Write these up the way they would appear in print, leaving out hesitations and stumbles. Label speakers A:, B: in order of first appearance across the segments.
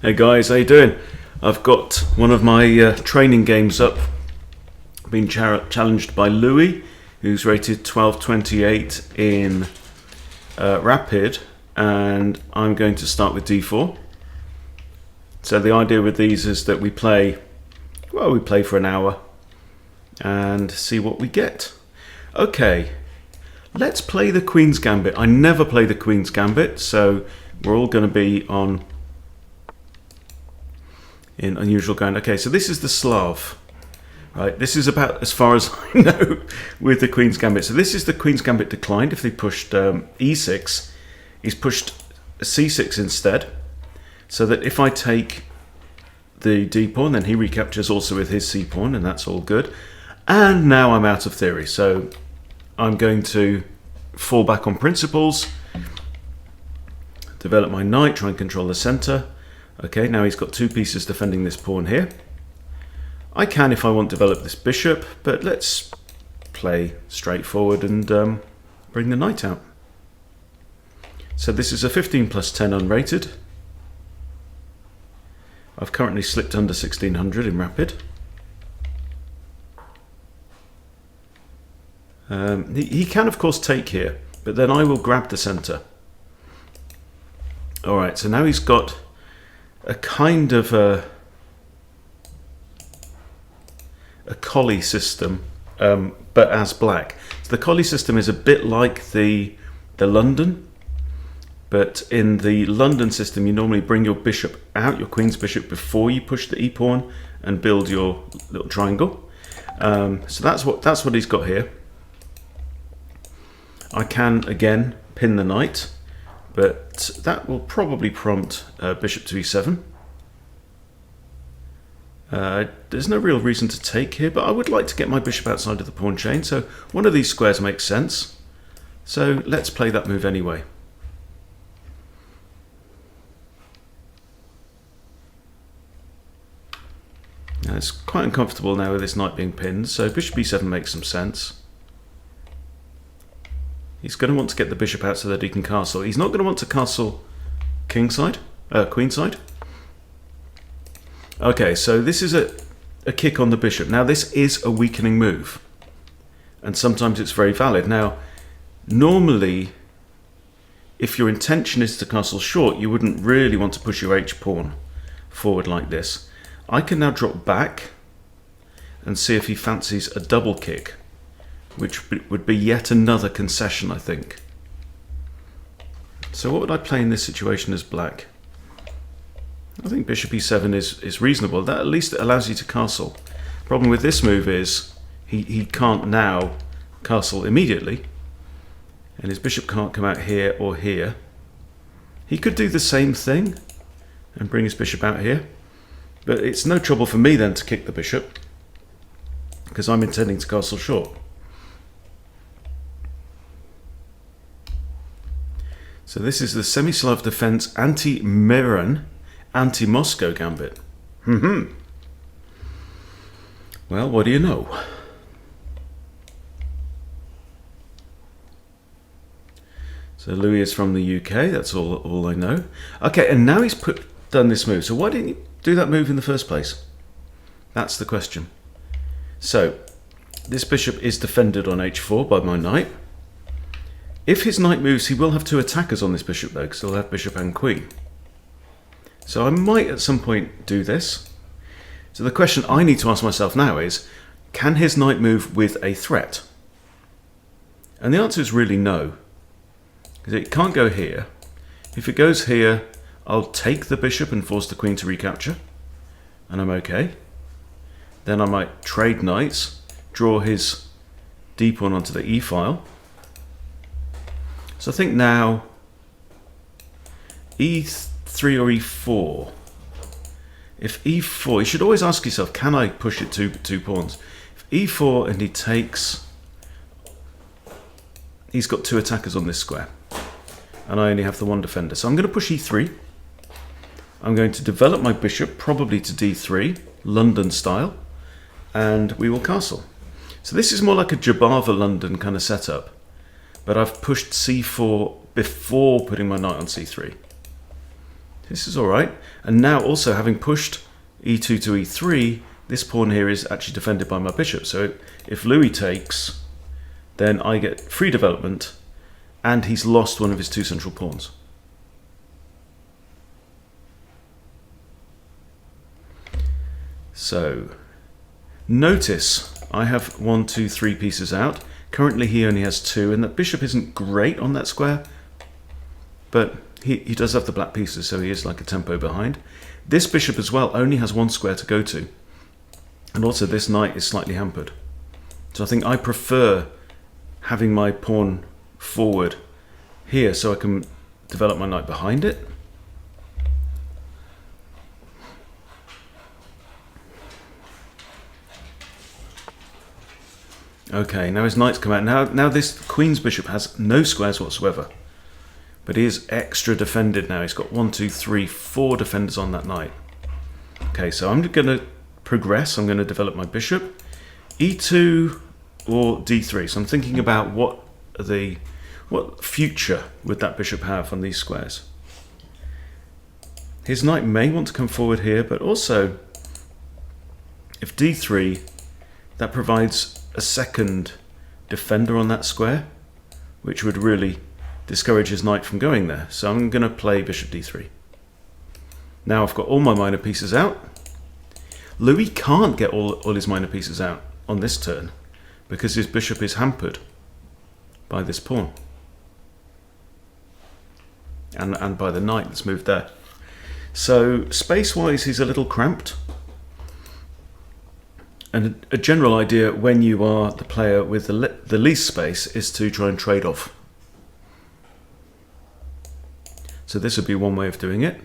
A: Hey guys, how you doing? I've got one of my training games up. Been challenged by Louis, who's rated 1228 in Rapid, and I'm going to start with D4. So the idea with these is that we play for an hour and see what we get. Okay, let's play the Queen's Gambit. I never play the Queen's Gambit, so we're all going to be in unusual ground. Okay, so this is the Slav. Right, this is about as far as I know with the Queen's Gambit. So this is the Queen's Gambit declined. If they pushed e6, he's pushed c6 instead. So that if I take the d pawn, then he recaptures also with his c pawn, and that's all good. And now I'm out of theory. So I'm going to fall back on principles, develop my knight, try and control the center. Okay, now he's got two pieces defending this pawn here. I can, if I want, develop this bishop, but let's play straightforward and bring the knight out. So this is a 15 plus 10 unrated. I've currently slipped under 1600 in Rapid. He can, of course, take here, but then I will grab the center. Alright, so now he's got a kind of a collie system, but as black. So the collie system is a bit like the London, but in the London system you normally bring your bishop out, your queen's bishop, before you push the e-pawn and build your little triangle. So that's what he's got here. I can again pin the knight, but that will probably prompt bishop to e7. There's no real reason to take here, but I would like to get my bishop outside of the pawn chain, so one of these squares makes sense. So let's play that move anyway. Now it's quite uncomfortable now with this knight being pinned, so bishop e7 makes some sense. He's going to want to get the bishop out so that he can castle. He's not going to want to castle queenside. Okay, so this is a kick on the bishop. Now this is a weakening move, and sometimes it's very valid. Now, normally, if your intention is to castle short, you wouldn't really want to push your h-pawn forward like this. I can now drop back and see if he fancies a double kick, which would be yet another concession, I think. So what would I play in this situation as black? I think bishop e7 is reasonable. That at least allows you to castle. Problem with this move is he can't now castle immediately, and his bishop can't come out here or here. He could do the same thing and bring his bishop out here, but it's no trouble for me then to kick the bishop, because I'm intending to castle short. So this is the Semi-Slav Defense anti-Miran, anti-Moscow Gambit. Well, what do you know? So Louis is from the UK, that's all I know. Okay, and now he's done this move. So why didn't you do that move in the first place? That's the question. So this bishop is defended on h4 by my knight. If his knight moves, he will have two attackers on this bishop though, because he'll have bishop and queen. So I might at some point do this. So the question I need to ask myself now is, can his knight move with a threat? And the answer is really no, because it can't go here. If it goes here, I'll take the bishop and force the queen to recapture, and I'm okay. Then I might trade knights, draw his d-pawn onto the e-file. So I think now e3 or e4. If e4, you should always ask yourself, can I push it two pawns? If e4 and he takes, he's got two attackers on this square, and I only have the one defender. So I'm going to push e3. I'm going to develop my bishop, probably to d3, London style, and we will castle. So this is more like a Jabava London kind of setup, but I've pushed c4 before putting my knight on c3. This is all right. And now also having pushed e2 to e3, this pawn here is actually defended by my bishop. So if Louis takes, then I get free development, and he's lost one of his two central pawns. So notice I have 1, 2, 3 pieces out. Currently he only has 2, and that bishop isn't great on that square, but he does have the black pieces, so he is like a tempo behind. This bishop as well only has 1 square to go to, and also this knight is slightly hampered. So I think I prefer having my pawn forward here so I can develop my knight behind it. Okay, now his knight's come out. Now this queen's bishop has no squares whatsoever, but he is extra defended now. He's got 1, 2, 3, 4 defenders on that knight. Okay, so I'm going to progress. I'm going to develop my bishop. E2 or D3. So I'm thinking about what future would that bishop have on these squares. His knight may want to come forward here, but also if D3, that provides a second defender on that square, which would really discourage his knight from going there. So I'm going to play bishop D3. Now I've got all my minor pieces out. Louis can't get all his minor pieces out on this turn because his bishop is hampered by this pawn and by the knight that's moved there. So space-wise he's a little cramped. And a general idea when you are the player with the least space is to try and trade off. So this would be one way of doing it.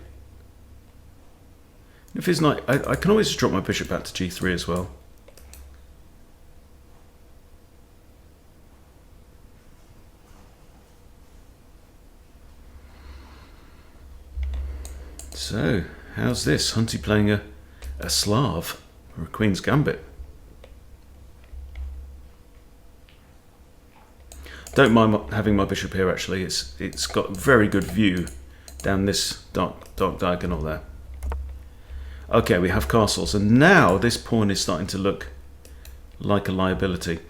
A: If his knight, I can always drop my bishop back to G3 as well. So, how's this? Hunty playing a Slav or a Queen's Gambit. Don't mind having my bishop here actually. It's got a very good view down this dark diagonal there. Okay, we have castles, and now this pawn is starting to look like a liability.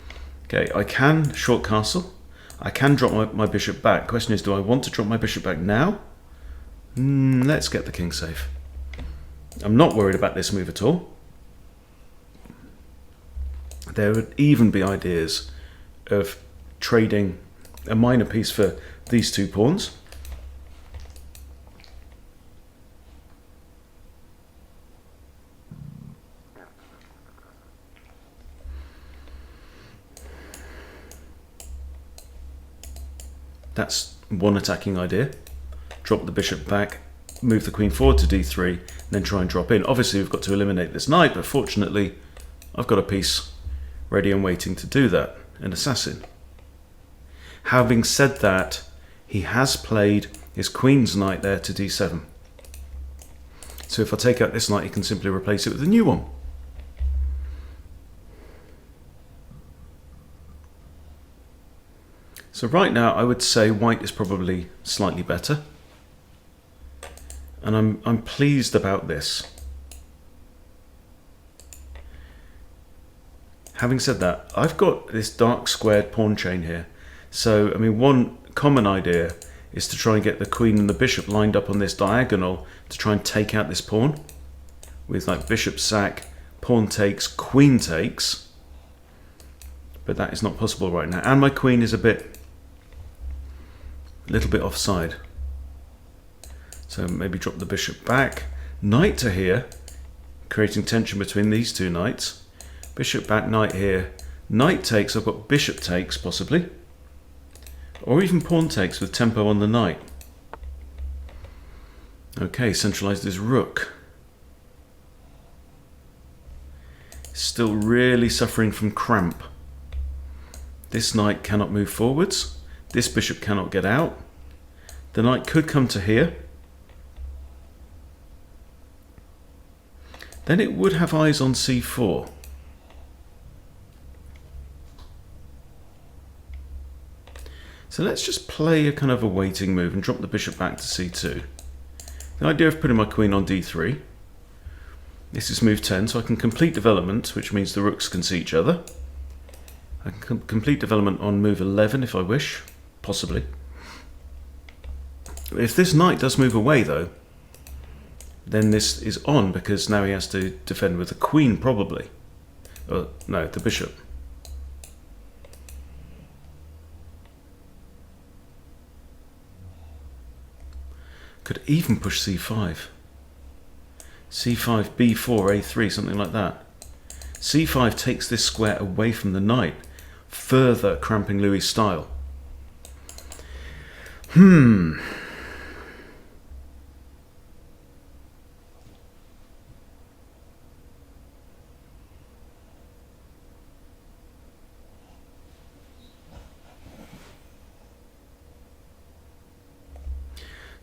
A: Okay, I can short castle. I can drop my bishop back. Question is, do I want to drop my bishop back now? Let's get the king safe. I'm not worried about this move at all. There would even be ideas of trading a minor piece for these two pawns. That's one attacking idea. Drop the bishop back, move the queen forward to D3, and then try and drop in. Obviously we've got to eliminate this knight, but fortunately I've got a piece ready and waiting to do that, an assassin. Having said that, he has played his queen's knight there to D7. So if I take out this knight, he can simply replace it with a new one. So right now I would say white is probably slightly better. And I'm pleased about this. Having said that, I've got this dark squared pawn chain here. So, I mean, one common idea is to try and get the queen and the bishop lined up on this diagonal to try and take out this pawn with like bishop sack, pawn takes, queen takes. But that is not possible right now. And my queen is a little bit offside. So maybe drop the bishop back. Knight to here, creating tension between these two knights. Bishop back, knight here. Knight takes, I've got bishop takes possibly. Or even pawn takes with tempo on the knight. Okay, centralized his rook. Still really suffering from cramp. This knight cannot move forwards. This bishop cannot get out. The knight could come to here. Then it would have eyes on c4. So let's just play a kind of a waiting move and drop the bishop back to c2. The idea of putting my queen on d3. This is move 10, so I can complete development, which means the rooks can see each other. I can complete development on move 11 if I wish, possibly. If this knight does move away though, then this is on, because now he has to defend with the queen probably. No, the bishop. Could even push c5. c5, b4, a3, something like that. c5 takes this square away from the knight, further cramping Louis' style.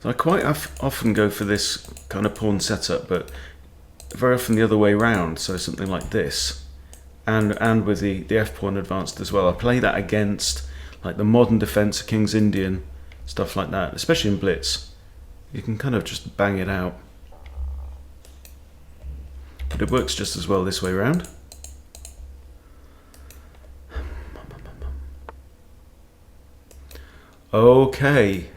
A: So I quite often go for this kind of pawn setup, but very often the other way round, so something like this, and with the f-pawn advanced as well. I play that against like the modern defense, King's Indian, stuff like that, especially in blitz. You can kind of just bang it out. But it works just as well this way around. Okay.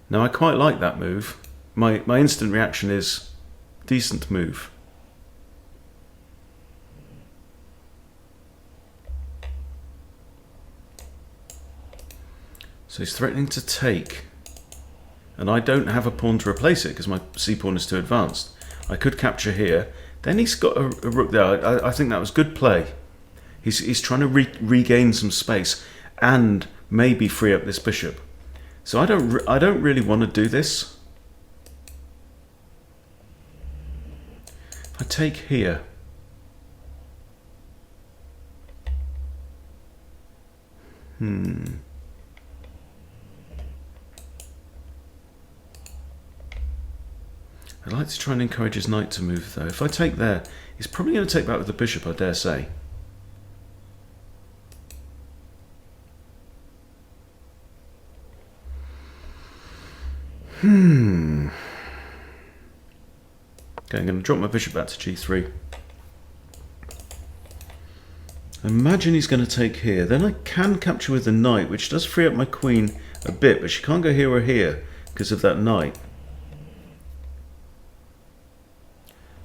A: Now I quite like that move. My instant reaction is decent move. So he's threatening to take, and I don't have a pawn to replace it because my c-pawn is too advanced. I could capture here. Then he's got a rook there. I think that was good play. He's trying to regain some space and maybe free up this bishop. So I don't really want to do this. If I take here, I'd like to try and encourage his knight to move though. If I take there, he's probably going to take back with the bishop, I dare say. Okay, I'm going to drop my bishop back to g3. Imagine he's going to take here. Then I can capture with the knight, which does free up my queen a bit, but she can't go here or here because of that knight.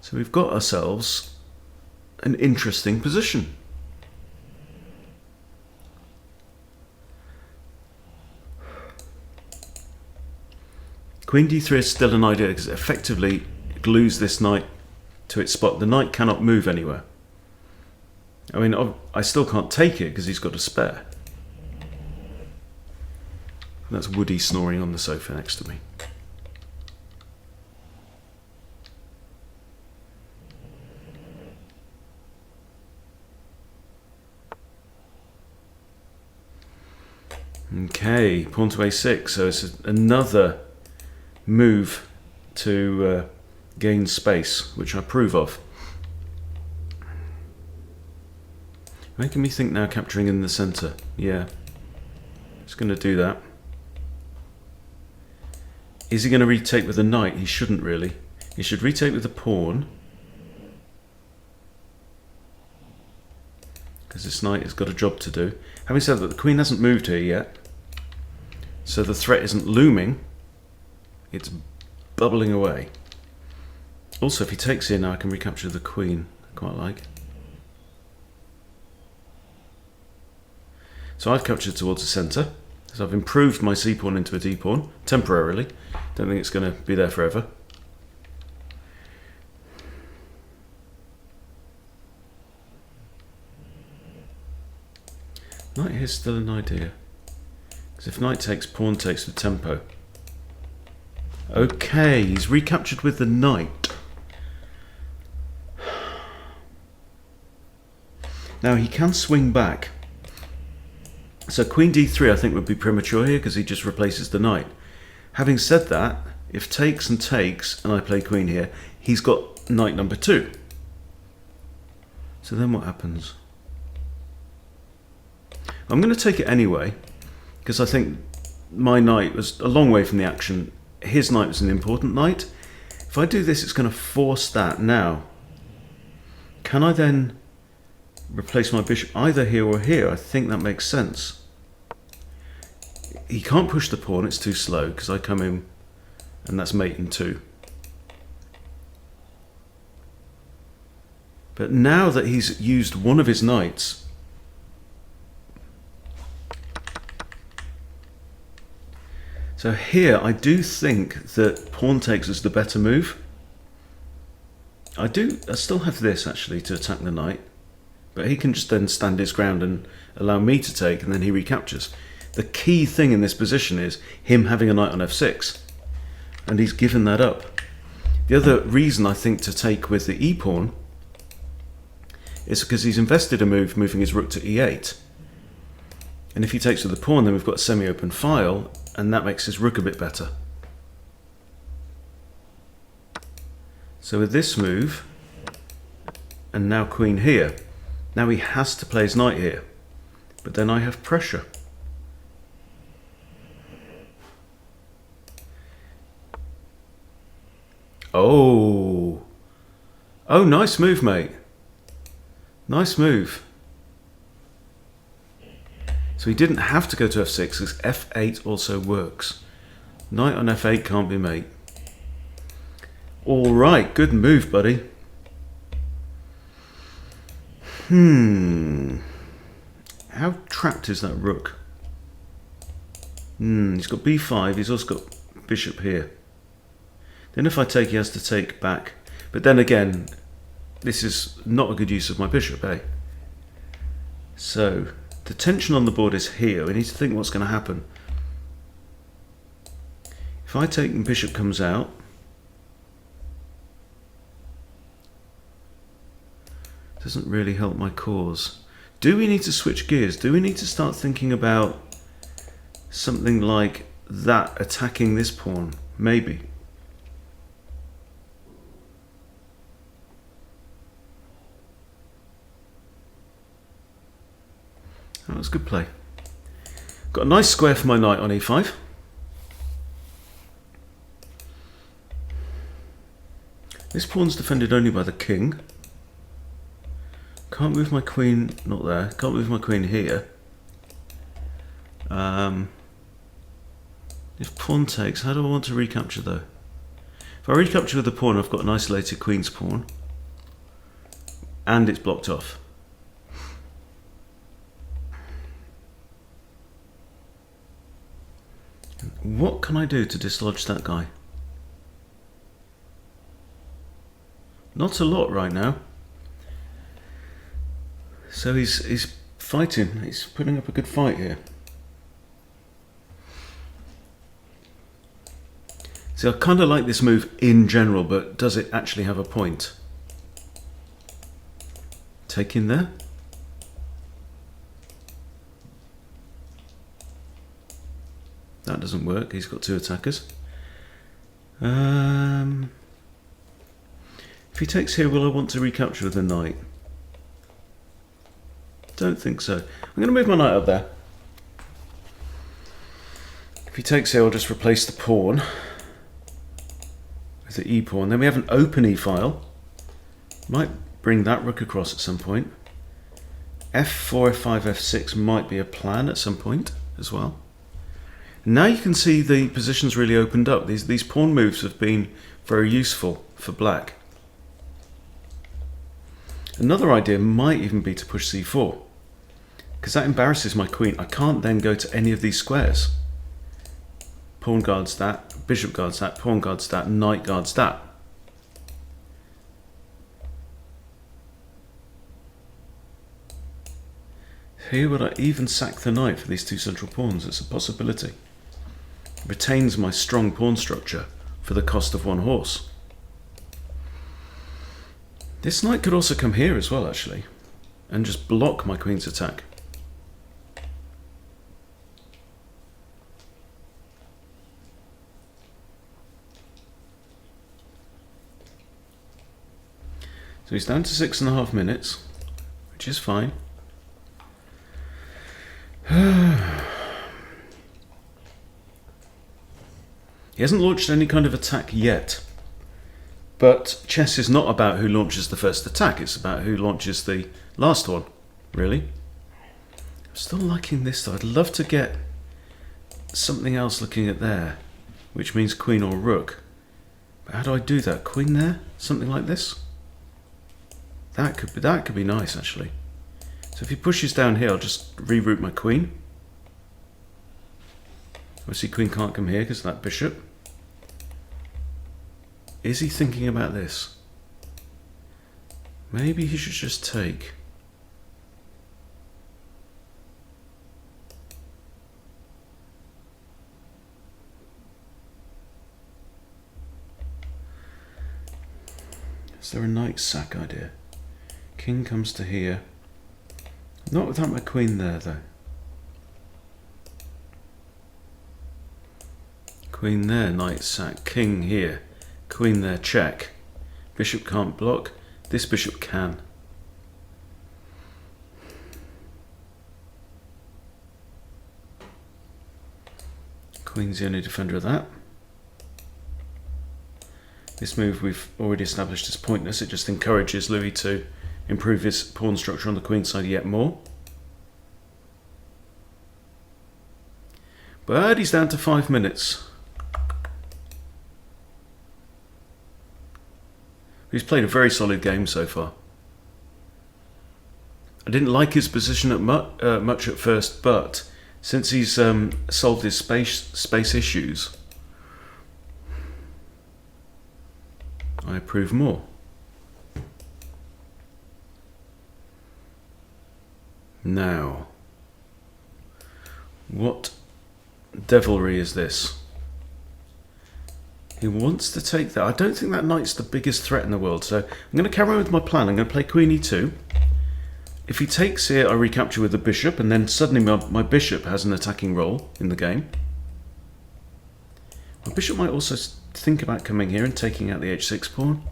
A: So we've got ourselves an interesting position. Queen d3 is still an idea because it effectively glues this knight to its spot. The knight cannot move anywhere. I mean, I still can't take it because he's got a spare. And that's Woody snoring on the sofa next to me. Okay, pawn to a6, so it's another move to gain space, which I approve of. Making me think now capturing in the centre. Yeah, it's going to do that. Is he going to retake with the knight? He shouldn't really. He should retake with the pawn, because this knight has got a job to do. Having said that, the queen hasn't moved here yet, so the threat isn't looming. It's bubbling away. Also, if he takes here now, I can recapture the queen. I quite like. So I've captured towards the centre. So I've improved my c-pawn into a d-pawn, temporarily. Don't think it's going to be there forever. Knight here's still an idea. Because if knight takes, pawn takes with tempo. Okay, he's recaptured with the knight. Now he can swing back. So queen d3 I think would be premature here because he just replaces the knight. Having said that, if takes and takes and I play queen here, he's got knight number 2. So then what happens? I'm going to take it anyway because I think my knight was a long way from the action his knight was an important knight. If I do this, it's going to force that. Now, can I then replace my bishop either here or here? I think that makes sense. He can't push the pawn, it's too slow, because I come in and that's mate in 2. But now that he's used one of his knights, so here I do think that pawn takes is the better move. I still have this actually to attack the knight, but he can just then stand his ground and allow me to take, and then he recaptures. The key thing in this position is him having a knight on f6, and he's given that up. The other reason I think to take with the e-pawn is because he's invested a move moving his rook to e8. And if he takes with the pawn, then we've got a semi-open file, and that makes his rook a bit better. So with this move, and now queen here, now he has to play his knight here, but then I have pressure. Oh, nice move, mate. Nice move. So he didn't have to go to f6 because f8 also works. Knight on f8 can't be mate. All right, good move, buddy. How trapped is that rook? He's got b5, he's also got bishop here. Then if I take, he has to take back. But then again, this is not a good use of my bishop, eh? So, the tension on the board is here. We need to think what's going to happen. If I take and bishop comes out, doesn't really help my cause. Do we need to switch gears? Do we need to start thinking about something like that attacking this pawn? Maybe. That was good play. Got a nice square for my knight on e5. This pawn's defended only by the king. Can't move my queen, not there. Can't move my queen here. If pawn takes, how do I want to recapture though? If I recapture with the pawn, I've got an isolated queen's pawn. And it's blocked off. What can I do to dislodge that guy? Not a lot right now. So he's fighting. He's putting up a good fight here. See, I kind of like this move in general, but does it actually have a point? Take in there. That doesn't work. He's got 2 attackers. If he takes here, will I want to recapture with the knight? Don't think so. I'm going to move my knight up there. If he takes here, I'll just replace the pawn with the e-pawn. Then we have an open e-file. Might bring that rook across at some point. f4, f5, f6 might be a plan at some point as well. Now you can see the position's really opened up. These pawn moves have been very useful for black. Another idea might even be to push c4, because that embarrasses my queen. I can't then go to any of these squares. Pawn guards that, bishop guards that, pawn guards that, knight guards that. Here would I even sack the knight for these 2 central pawns? It's a possibility. Retains my strong pawn structure for the cost of 1 horse. This knight could also come here as well, actually, and just block my queen's attack. So he's down to 6.5 minutes, which is fine. He hasn't launched any kind of attack yet. But chess is not about who launches the first attack, it's about who launches the last one, really. I'm still liking this though. I'd love to get something else looking at there, which means queen or rook. But how do I do that? Queen there? Something like this? That could be nice, actually. So if he pushes down here, I'll just reroute my queen. Obviously queen can't come here because of that bishop. Is he thinking about this? Maybe he should just take. Is there a knight sack idea? King comes to here. Not without my queen there, though. Queen there, knight sack. King here. Queen there, check. Bishop can't block. This bishop can. Queen's the only defender of that. This move we've already established is pointless. It just encourages Louis to improve his pawn structure on the queen side yet more. But he's down to 5 minutes. He's played a very solid game so far. I didn't like his position at much at first, but since he's solved his space issues, I approve more. Now, what devilry is this? He wants to take that. I don't think that knight's the biggest threat in the world, so I'm going to carry on with my plan. I'm going to play queen e2. If he takes here, I recapture with the bishop, and then suddenly my bishop has an attacking role in the game. My bishop might also think about coming here and taking out the h6 pawn.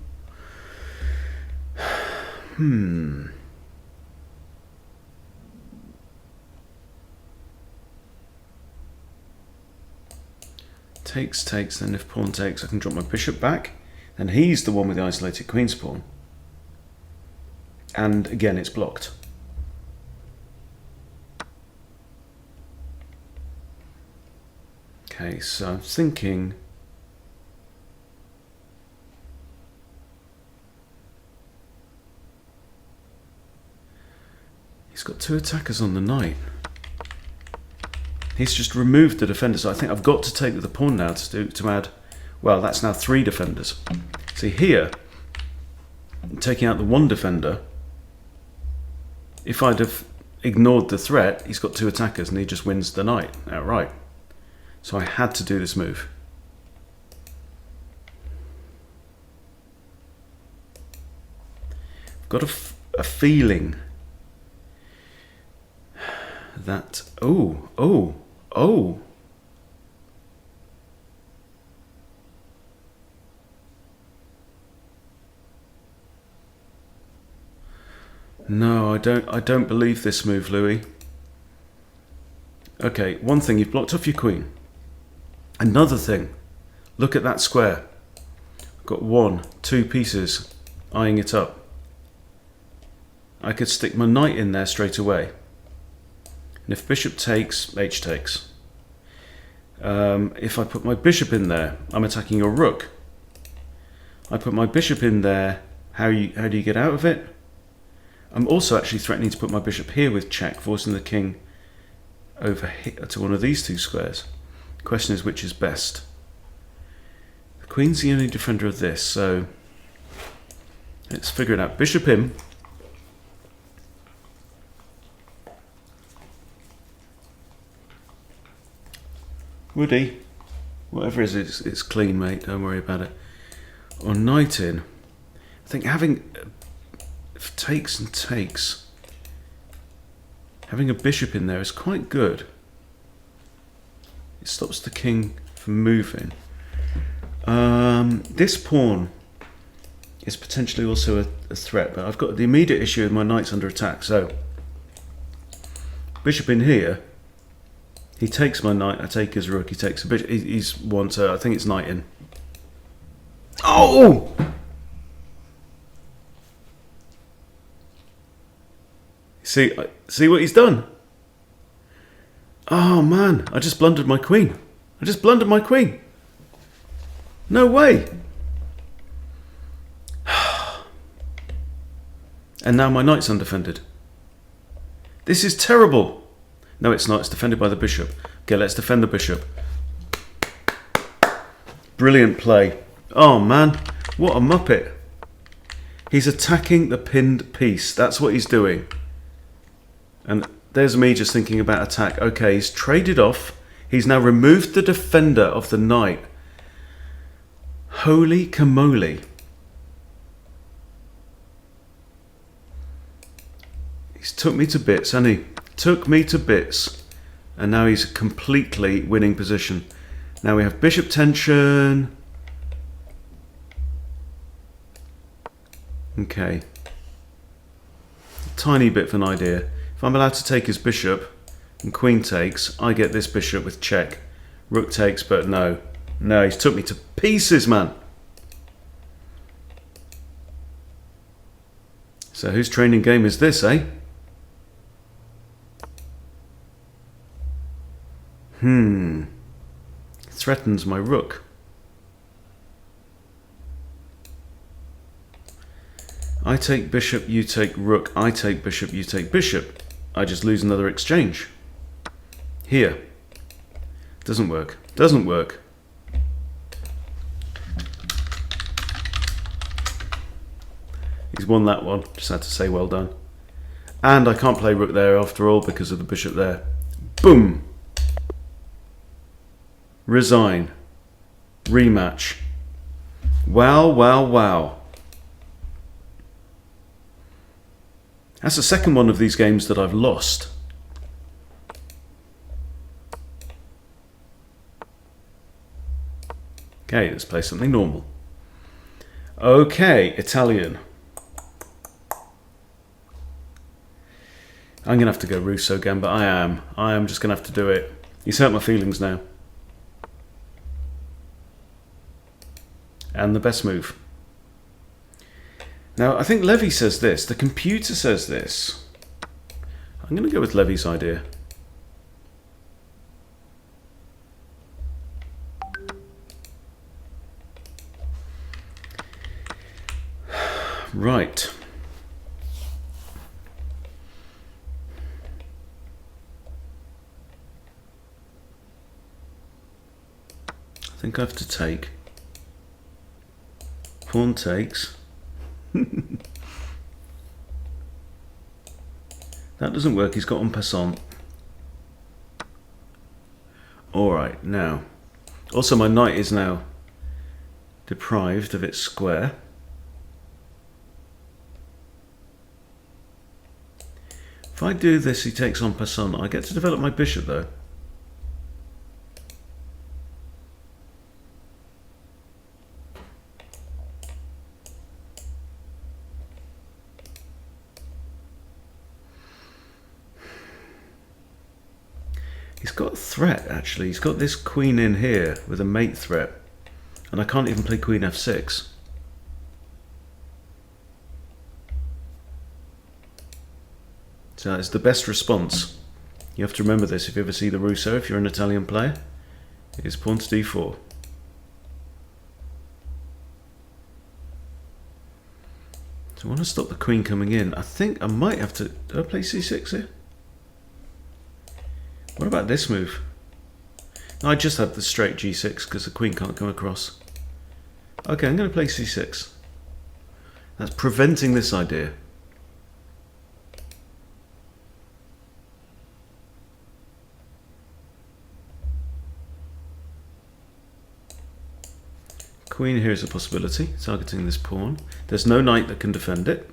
A: Takes, then if pawn takes, I can drop my bishop back. Then he's the one with the isolated queen's pawn. And again, it's blocked. Okay, so I'm thinking... He's got two attackers on the knight. He's just removed the defender, so I think I've got to take the pawn now to add... Well, that's now 3 defenders. See here, taking out the 1 defender, if I'd have ignored the threat, he's got 2 attackers and he just wins the knight outright. So I had to do this move. I've got a feeling that... Oh! No, I don't believe this move, Louis. Okay, one thing, you've blocked off your queen. Another thing, look at that square. I've got 1, 2 pieces eyeing it up. I could stick my knight in there straight away. And if bishop takes, h takes. If I put my bishop in there, I'm attacking your rook. I put my bishop in there, how do you get out of it? I'm also actually threatening to put my bishop here with check, forcing the king over here to one of these 2 squares. The question is, which is best? The queen's the only defender of this, so let's figure it out. Bishop in. Woody, whatever it is, it's clean, mate, don't worry about it. Or knight in. I think having takes and takes, having a bishop in there is quite good. It stops the king from moving. This pawn is potentially also a threat, but I've got the immediate issue of my knight's under attack, so bishop in here He takes my knight. I take his rook. He takes a bishop. He's one, so I think it's knight in. Oh! See what he's done? Oh man, I just blundered my queen. No way. And now my knight's undefended. This is terrible. No, it's not. It's defended by the bishop. Okay, let's defend the bishop. Brilliant play. Oh man, what a muppet. He's attacking the pinned piece. That's what he's doing. And there's me just thinking about attack. Okay, he's traded off. He's now removed the defender of the knight. Holy camole. He's took me to bits, hasn't he? Took me to bits. And now he's completely winning position. Now we have bishop tension. Okay. A tiny bit of an idea. If I'm allowed to take his bishop and queen takes, I get this bishop with check. Rook takes, but no. No, he's took me to pieces, man. So whose training game is this, eh? Threatens my rook. I take bishop, you take rook. I take bishop, you take bishop. I just lose another exchange. Here. Doesn't work. Doesn't work. He's won that one. Just had to say well done. And I can't play rook there after all because of the bishop there. Boom. Resign. Rematch. Wow, wow, wow. That's the second one of these games that I've lost. Okay, let's play something normal. Okay, Italian. I'm going to have to go Russo again, but I am just going to have to do it. He's hurt my feelings now. And the best move. Now, I think Levy says this. The computer says this. I'm going to go with Levy's idea. Right. I think I have to take. Pawn takes. That doesn't work. He's got en passant. Alright, now. Also, my knight is now deprived of its square. If I do this, he takes en passant. I get to develop my bishop, though. He's got a threat, actually. He's got this queen in here with a mate threat. And I can't even play queen f6. So it's the best response. You have to remember this if you ever see the Russo, if you're an Italian player. It is pawn to d4. So I want to stop the queen coming in. I think I might have to... Do I play c6 here? What about this move? No, I just have the straight g6 because the queen can't come across. Okay, I'm going to play c6. That's preventing this idea. Queen here is a possibility, targeting this pawn. There's no knight that can defend it.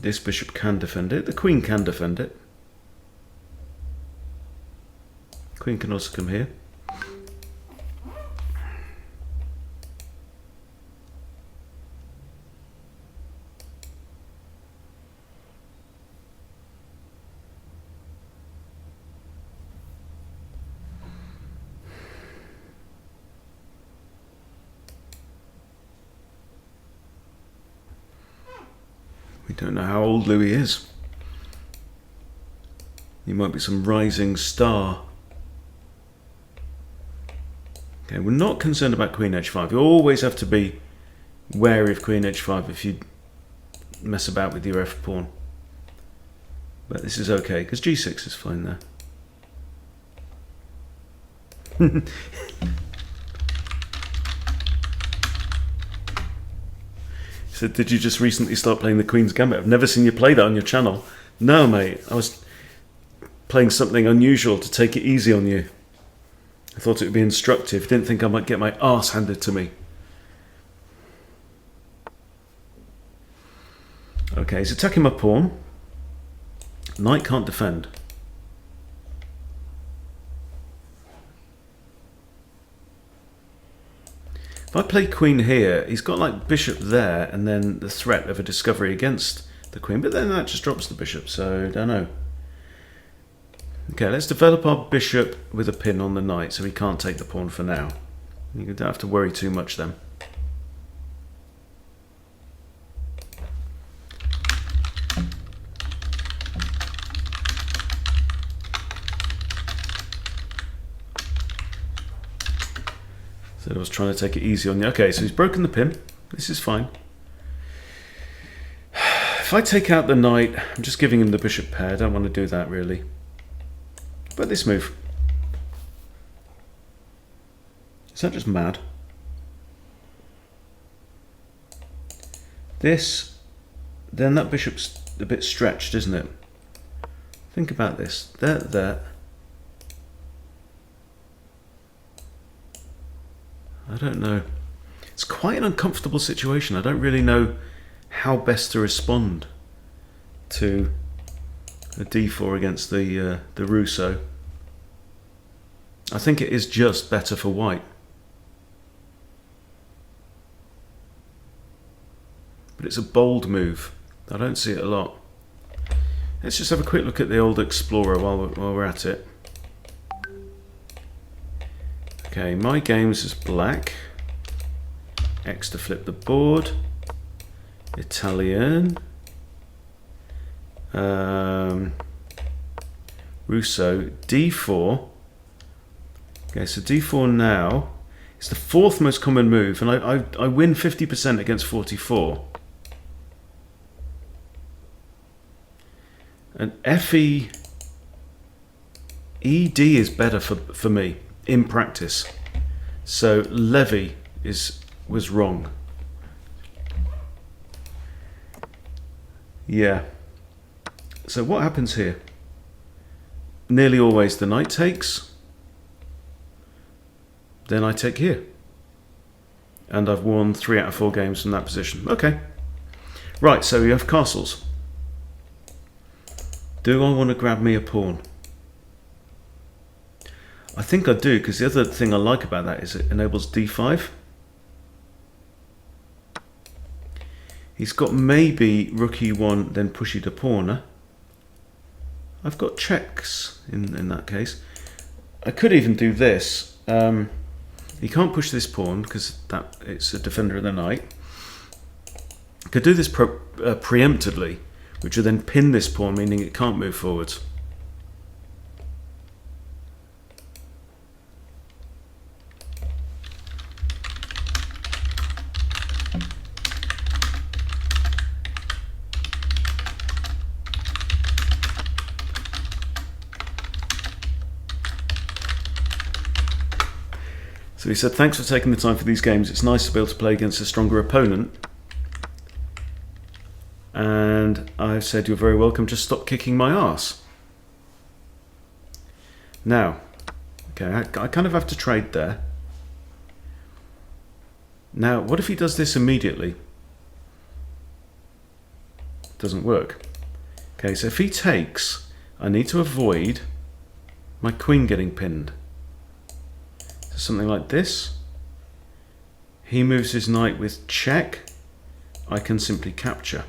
A: This bishop can defend it. The queen can defend it. Queen can also come here. don't know how old Louis is. He might be some rising star. Okay, we're not concerned about Queen h5. You always have to be wary of Queen h5 if you mess about with your f pawn. But this is okay, because g6 is fine there. So did you just recently start playing the Queen's Gambit? I've never seen you play that on your channel. No, mate. I was playing something unusual to take it easy on you. I thought it would be instructive. Didn't think I might get my arse handed to me. Okay, he's attacking my pawn. Knight can't defend. If I play queen here, he's got like bishop there and then the threat of a discovery against the queen, but then that just drops the bishop, so don't know. Okay, let's develop our bishop with a pin on the knight so he can't take the pawn for now. You don't have to worry too much then. So I was trying to take it easy on you. Okay, so he's broken the pin. This is fine. If I take out the knight, I'm just giving him the bishop pair. I don't want to do that really. But this move. Is that just mad? This, then that bishop's a bit stretched, isn't it? Think about this. There. I don't know. It's quite an uncomfortable situation. I don't really know how best to respond to a d4 against the Russo. I think it is just better for white. But it's a bold move. I don't see it a lot. Let's just have a quick look at the old Explorer while we're at it. Okay, my games is black. X to flip the board. Italian. Russo. D4. Okay, so D4 now. It's the fourth most common move, and I win 50% against 44. And FE ED is better for me in practice. So Levy was wrong. Yeah. So what happens here? Nearly always the knight takes. Then I take here. And I've won 3 out of 4 games from that position. Okay. Right, so we have castles. Do I want to grab me a pawn? I think I do, because the other thing I like about that is it enables d5. He's got maybe rook e1, then push e to pawn. I've got checks in that case. I could even do this. He can't push this pawn because it's a defender of the knight. I could do this preemptively, which would then pin this pawn, meaning it can't move forwards. So he said, thanks for taking the time for these games. It's nice to be able to play against a stronger opponent. And I said, you're very welcome. Just stop kicking my arse. Now, okay, I kind of have to trade there. Now, what if he does this immediately? Doesn't work. Okay, so if he takes, I need to avoid my queen getting pinned. So something like this. He moves his knight with check. I can simply capture.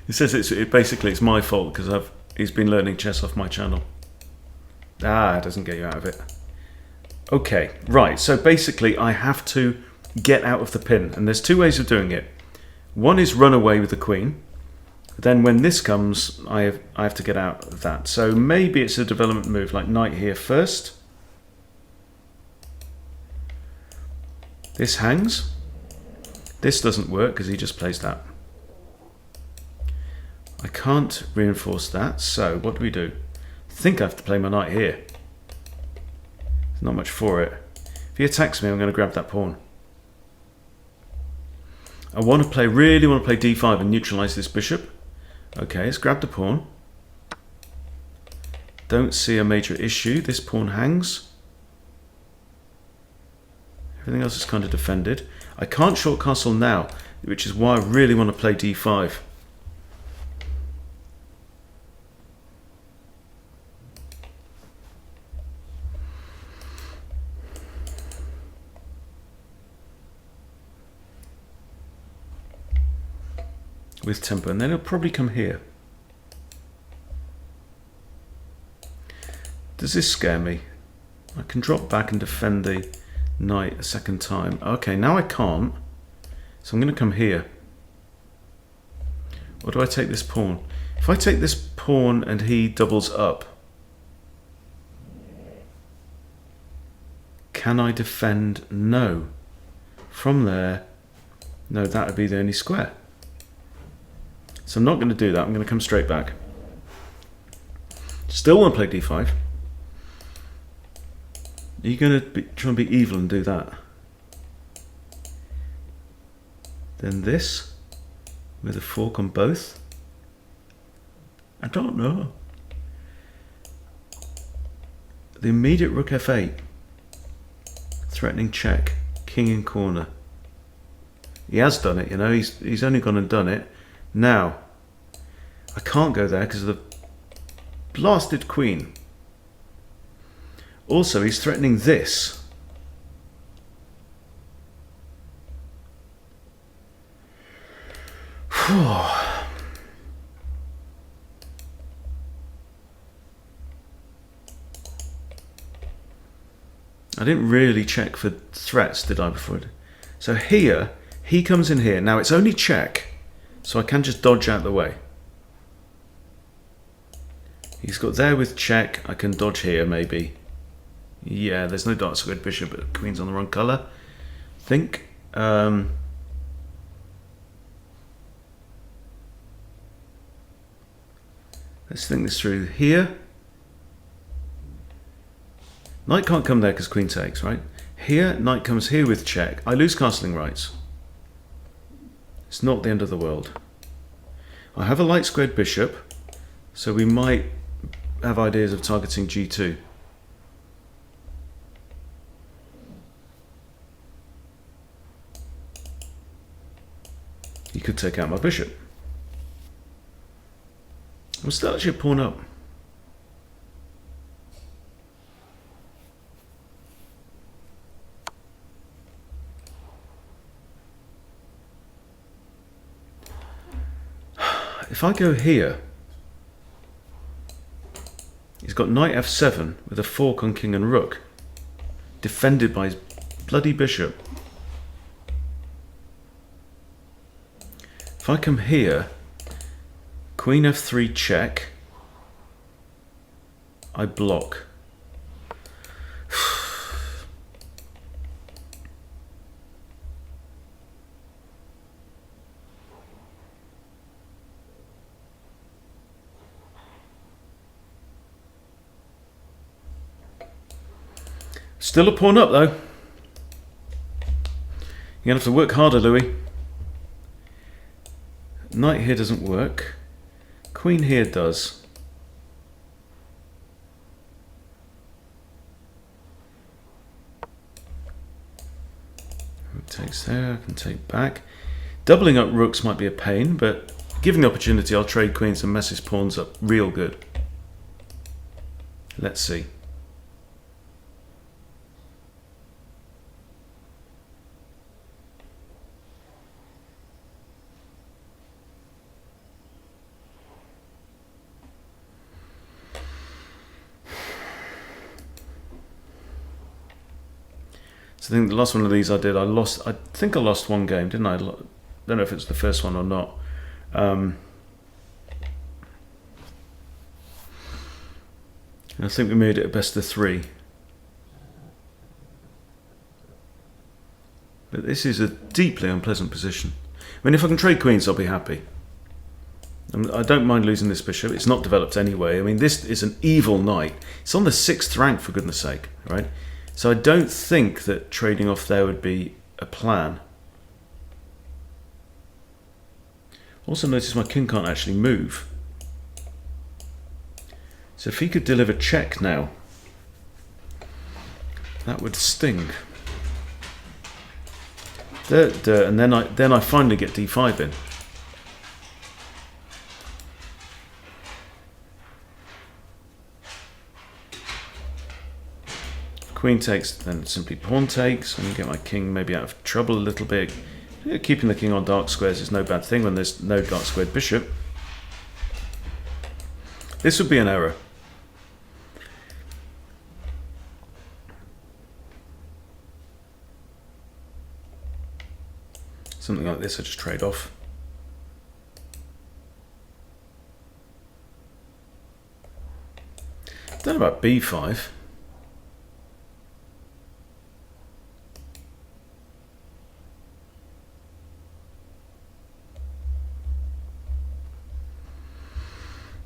A: He says basically it's my fault because he's been learning chess off my channel. Ah, it doesn't get you out of it. Okay, right. So basically, I have to get out of the pin, and there's two ways of doing it. One is run away with the queen. Then when this comes, I have to get out of that. So maybe it's a development move, like knight here first. This hangs. This doesn't work because he just plays that. I can't reinforce that, so what do? I think I have to play my knight here. There's not much for it. If he attacks me, I'm going to grab that pawn. I really want to play d5 and neutralise this bishop. Okay, let's grab the pawn. Don't see a major issue. This pawn hangs. Everything else is kind of defended. I can't short castle now, which is why I really want to play d5. With tempo, and then he'll probably come here. Does this scare me? I can drop back and defend the knight a second time. Okay, now I can't, so I'm going to come here. Or do I take this pawn? If I take this pawn and he doubles up, can I defend? No. From there, no, that would be the only square. So I'm not going to do that. I'm going to come straight back. Still want to play d5. Are you going to try and be evil and do that? Then this, with a fork on both? I don't know. The immediate rook f8. Threatening check. King in corner. He has done it, you know. He's only gone and done it. Now, I can't go there because of the blasted queen. Also, he's threatening this. I didn't really check for threats, did I, before? So here, he comes in here. Now, it's only check. So I can just dodge out the way. He's got there with check. I can dodge here maybe. Yeah, there's no dark squared bishop, but the queen's on the wrong colour. I think. Let's think this through. Here. Knight can't come there because queen takes, right? Here, knight comes here with check. I lose castling rights. It's not the end of the world. I have a light squared bishop, so we might have ideas of targeting g2. He could take out my bishop. I'm still actually a pawn up. If I go here, he's got knight f7 with a fork on king and rook, defended by his bloody bishop. If I come here, queen f3 check, I block. Still a pawn up though. You're gonna have to work harder, Louis. Knight here doesn't work. Queen here does. Rook takes there, I can take back. Doubling up rooks might be a pain, but given the opportunity, I'll trade queens and mess his pawns up real good. Let's see. So I think the last one of these I did, I think I lost one game, didn't I? I don't know if it's the first one or not. I think we made it a best of 3. But this is a deeply unpleasant position. I mean, if I can trade queens, I'll be happy. I don't mind losing this bishop. It's not developed anyway. I mean, this is an evil knight. It's on the 6th rank, for goodness sake, right? So I don't think that trading off there would be a plan. Also notice my king can't actually move. So if he could deliver check now, that would sting. And then I finally get d5 in. Queen takes, then simply pawn takes, and get my king maybe out of trouble a little bit. Keeping the king on dark squares is no bad thing when there's no dark squared bishop. This would be an error. Something like this I just trade off. Don't know about b5.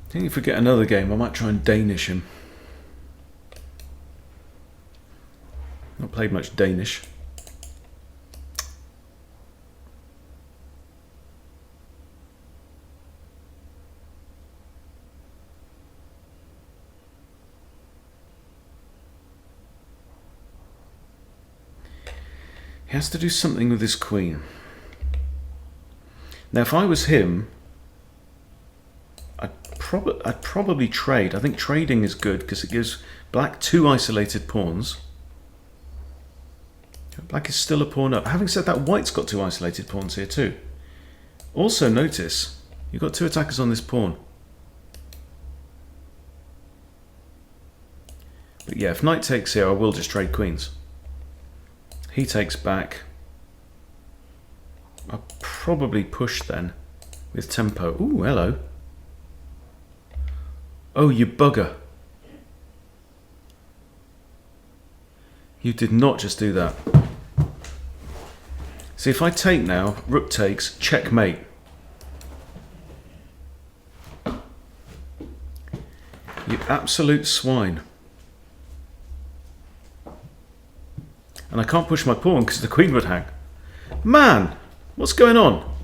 A: I think if we get another game, I might try and Danish him. Not played much Danish. He has to do something with his queen. Now, if I was him, I'd probably trade. I think trading is good because it gives black 2 isolated pawns. Black is still a pawn up. Having said that, white's got 2 isolated pawns here too. Also notice, you've got 2 attackers on this pawn. But yeah, if knight takes here, I will just trade queens. He takes back. I'll probably push then with tempo. Ooh, hello. Oh, you bugger. You did not just do that. See, if I take now, rook takes, checkmate. You absolute swine. And I can't push my pawn because the queen would hang. Man, what's going on?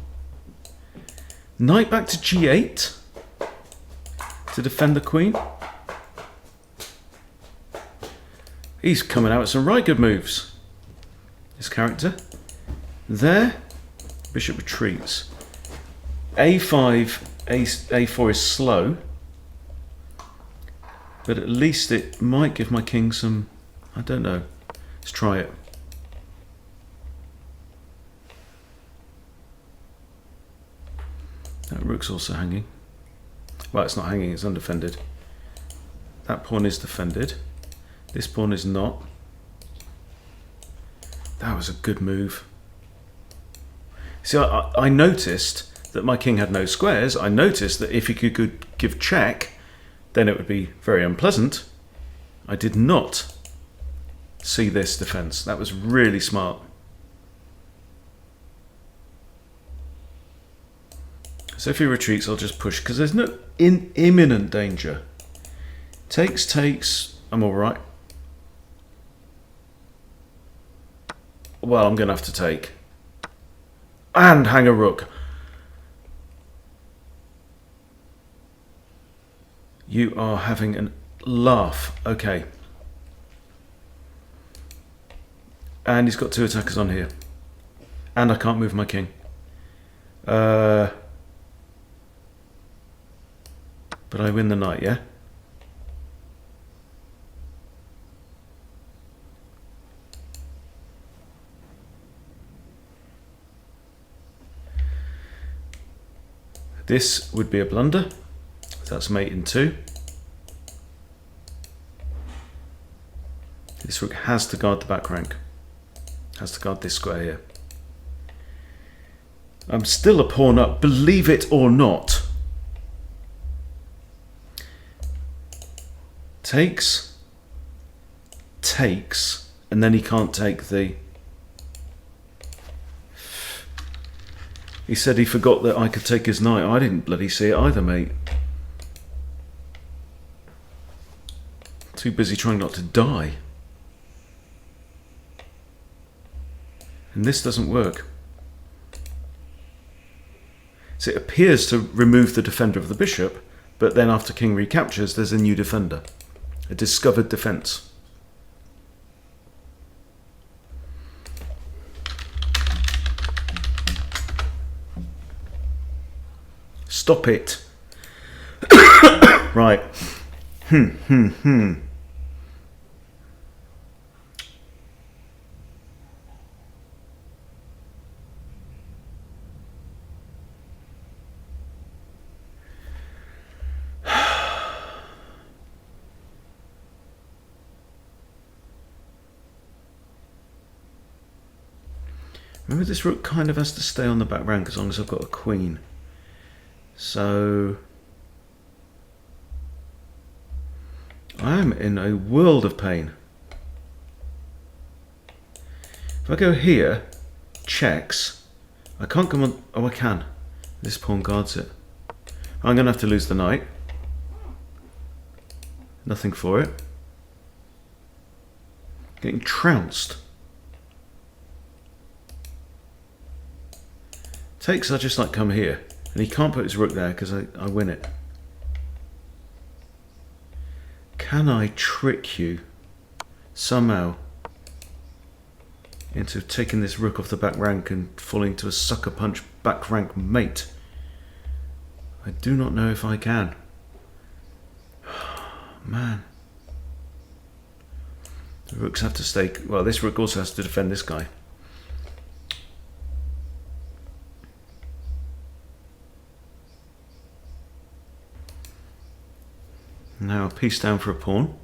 A: Knight back to g8 to defend the queen. He's coming out with some right good moves. This character. There, bishop retreats. a5, a4 is slow, but at least it might give my king some, I don't know. Let's try it. That rook's also hanging. Well, it's not hanging, it's undefended. That pawn is defended. This pawn is not. That was a good move. See, I noticed that my king had no squares. I noticed that if he could give check, then it would be very unpleasant. I did not see this defense. That was really smart. So if he retreats, I'll just push because there's no imminent danger. Takes, I'm all right. Well, I'm going to have to take. And hang a rook. You are having a laugh. Okay. And he's got 2 attackers on here. And I can't move my king. But I win the knight, yeah? This would be a blunder. That's mate in 2. This rook has to guard the back rank. has to guard this square here. I'm still a pawn up, believe it or not. Takes, takes, and then he can't take the... He said he forgot that I could take his knight. I didn't bloody see it either, mate. Too busy trying not to die. And this doesn't work. So it appears to remove the defender of the bishop, but then after king recaptures, there's a new defender. A discovered defense. Stop it. Right. Remember, this rook kind of has to stay on the back rank as long as I've got a queen. So I am in a world of pain. If I go here, checks, I can't come on. Oh, I can. This pawn guards it. I'm going to have to lose the knight. Nothing for it. Getting trounced. Takes, I just like come here. And he can't put his rook there because I win it. Can I trick you somehow into taking this rook off the back rank and falling to a sucker punch back rank mate? I do not know if I can. Man. The rooks have to stay. Well, this rook also has to defend this guy. Now a piece down for a pawn.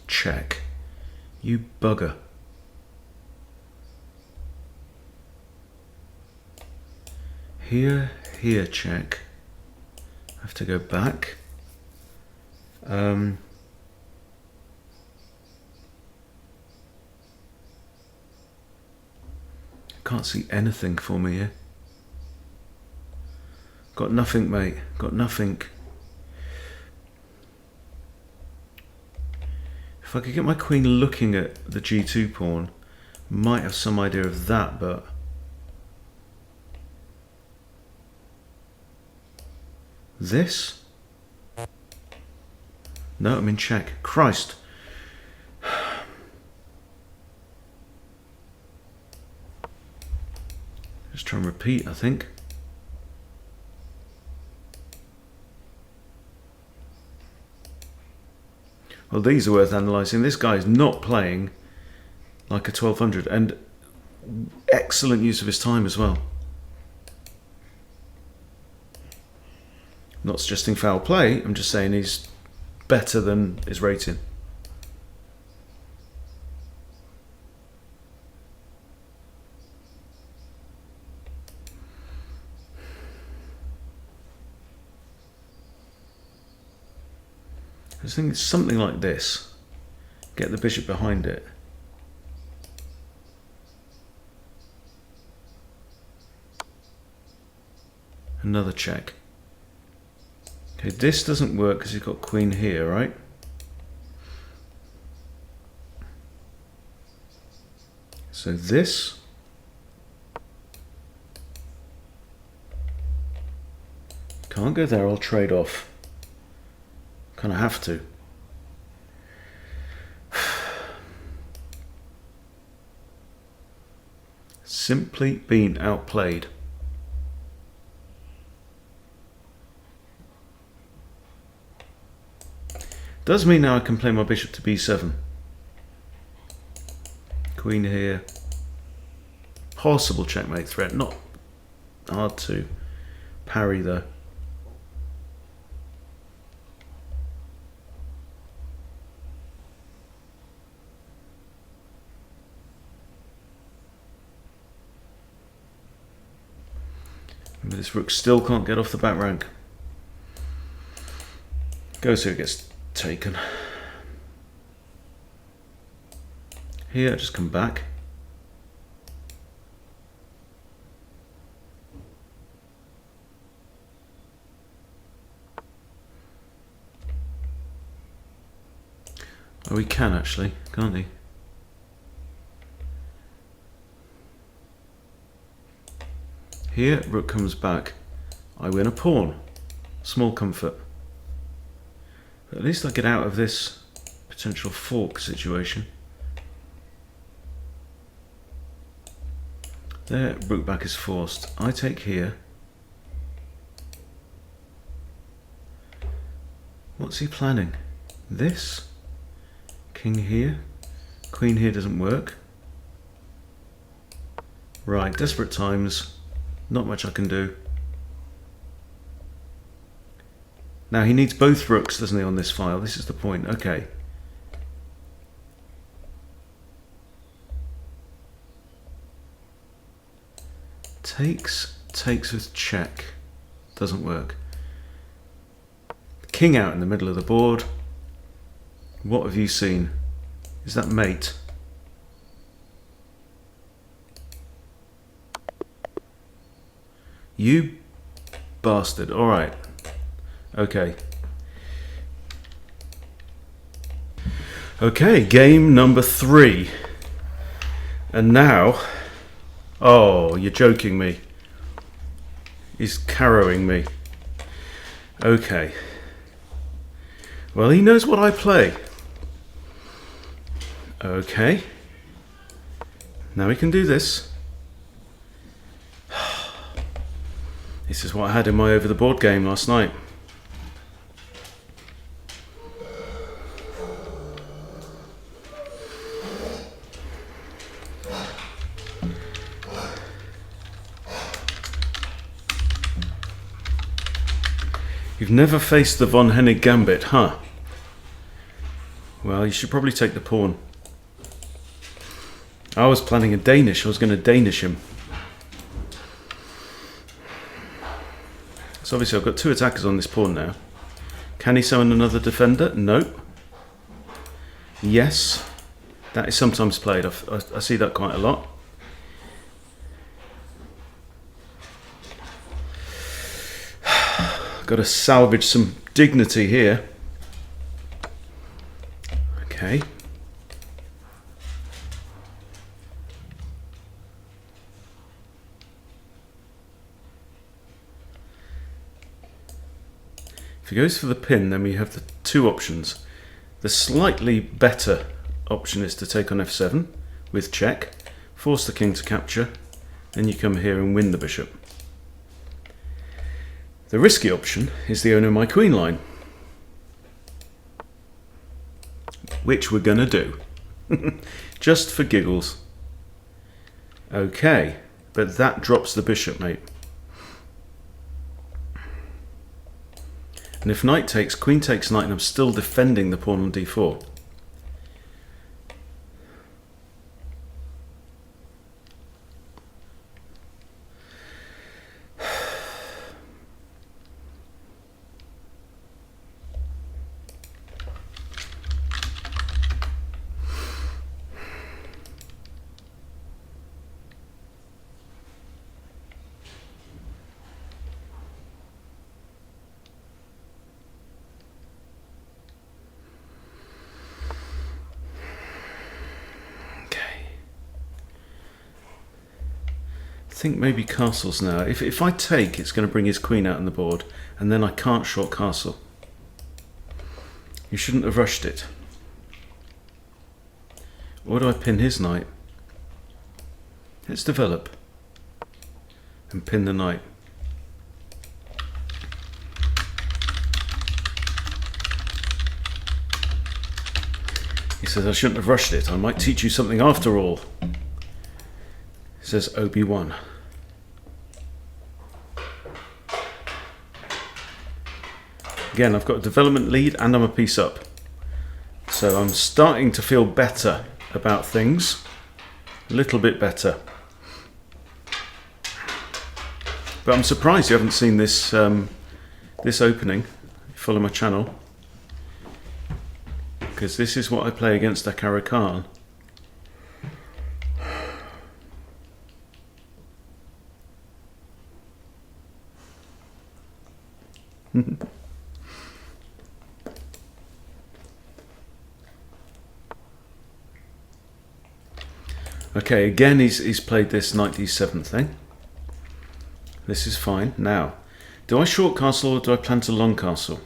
A: Check. You bugger. Here, here, check. I have to go back. Can't see anything for me here. Got nothing, mate. Got nothing. If I could get my queen looking at the g2 pawn, might have some idea of that, but this? No, I'm in check. Christ. Just try and repeat, I think. Well, these are worth analysing. This guy is not playing like a 1200, and excellent use of his time as well. Not suggesting foul play, I'm just saying he's better than his rating. I think it's something like this. Get the bishop behind it. Another check. Okay, this doesn't work because you've got queen here, right? So this. Can't go there, I'll trade off. Kind of have to. Simply been outplayed. Does mean now I can play my bishop to b7. Queen here. possible checkmate threat. Not hard to parry though. But this rook still can't get off the back rank. Goes here, gets taken. Here, just come back. Oh, he can actually, can't he? Here, rook comes back. I win a pawn. Small comfort. But at least I get out of this potential fork situation. There, rook back is forced. I take here. What's he planning? This? King here. Queen here doesn't work. Right, desperate times. Not much I can do. Now he needs both rooks, doesn't he, on this file? This is the point. Okay. Takes with check. Doesn't work. King out in the middle of the board. What have you seen? Is that mate? You bastard. Alright. Okay. Okay, game number 3. And now... Oh, you're joking me. He's carrowing me. Okay. Well, he knows what I play. Okay. Now we can do this. This is what I had in my over the board game last night. You've never faced the von Hennig gambit, huh? Well, you should probably take the pawn. I was planning a Danish. I was going to Danish him. So obviously I've got 2 attackers on this pawn now. Can he summon another defender? Nope. Yes. That is sometimes played. I see that quite a lot. Got to salvage some dignity here. Okay. If he goes for the pin, then we have the 2 options. The slightly better option is to take on f7 with check, force the king to capture, then you come here and win the bishop. The risky option is the owner of my queen line, which we're going to do, just for giggles. Okay, but that drops the bishop, mate. And if knight takes, queen takes knight, and I'm still defending the pawn on d4. I think maybe castles now. If I take, it's going to bring his queen out on the board, and then I can't short castle. You shouldn't have rushed it. Or do I pin his knight? Let's develop and pin the knight. He says I shouldn't have rushed it. I might teach you something after all. Is says Obi-Wan. Again, I've got a development lead and I'm a piece up. So I'm starting to feel better about things. A little bit better. But I'm surprised you haven't seen this this opening. Follow my channel. Because this is what I play against Akara Khan. Okay, again he's played this knight d7 thing. This is fine. Now, do I short castle or do I plan to long castle?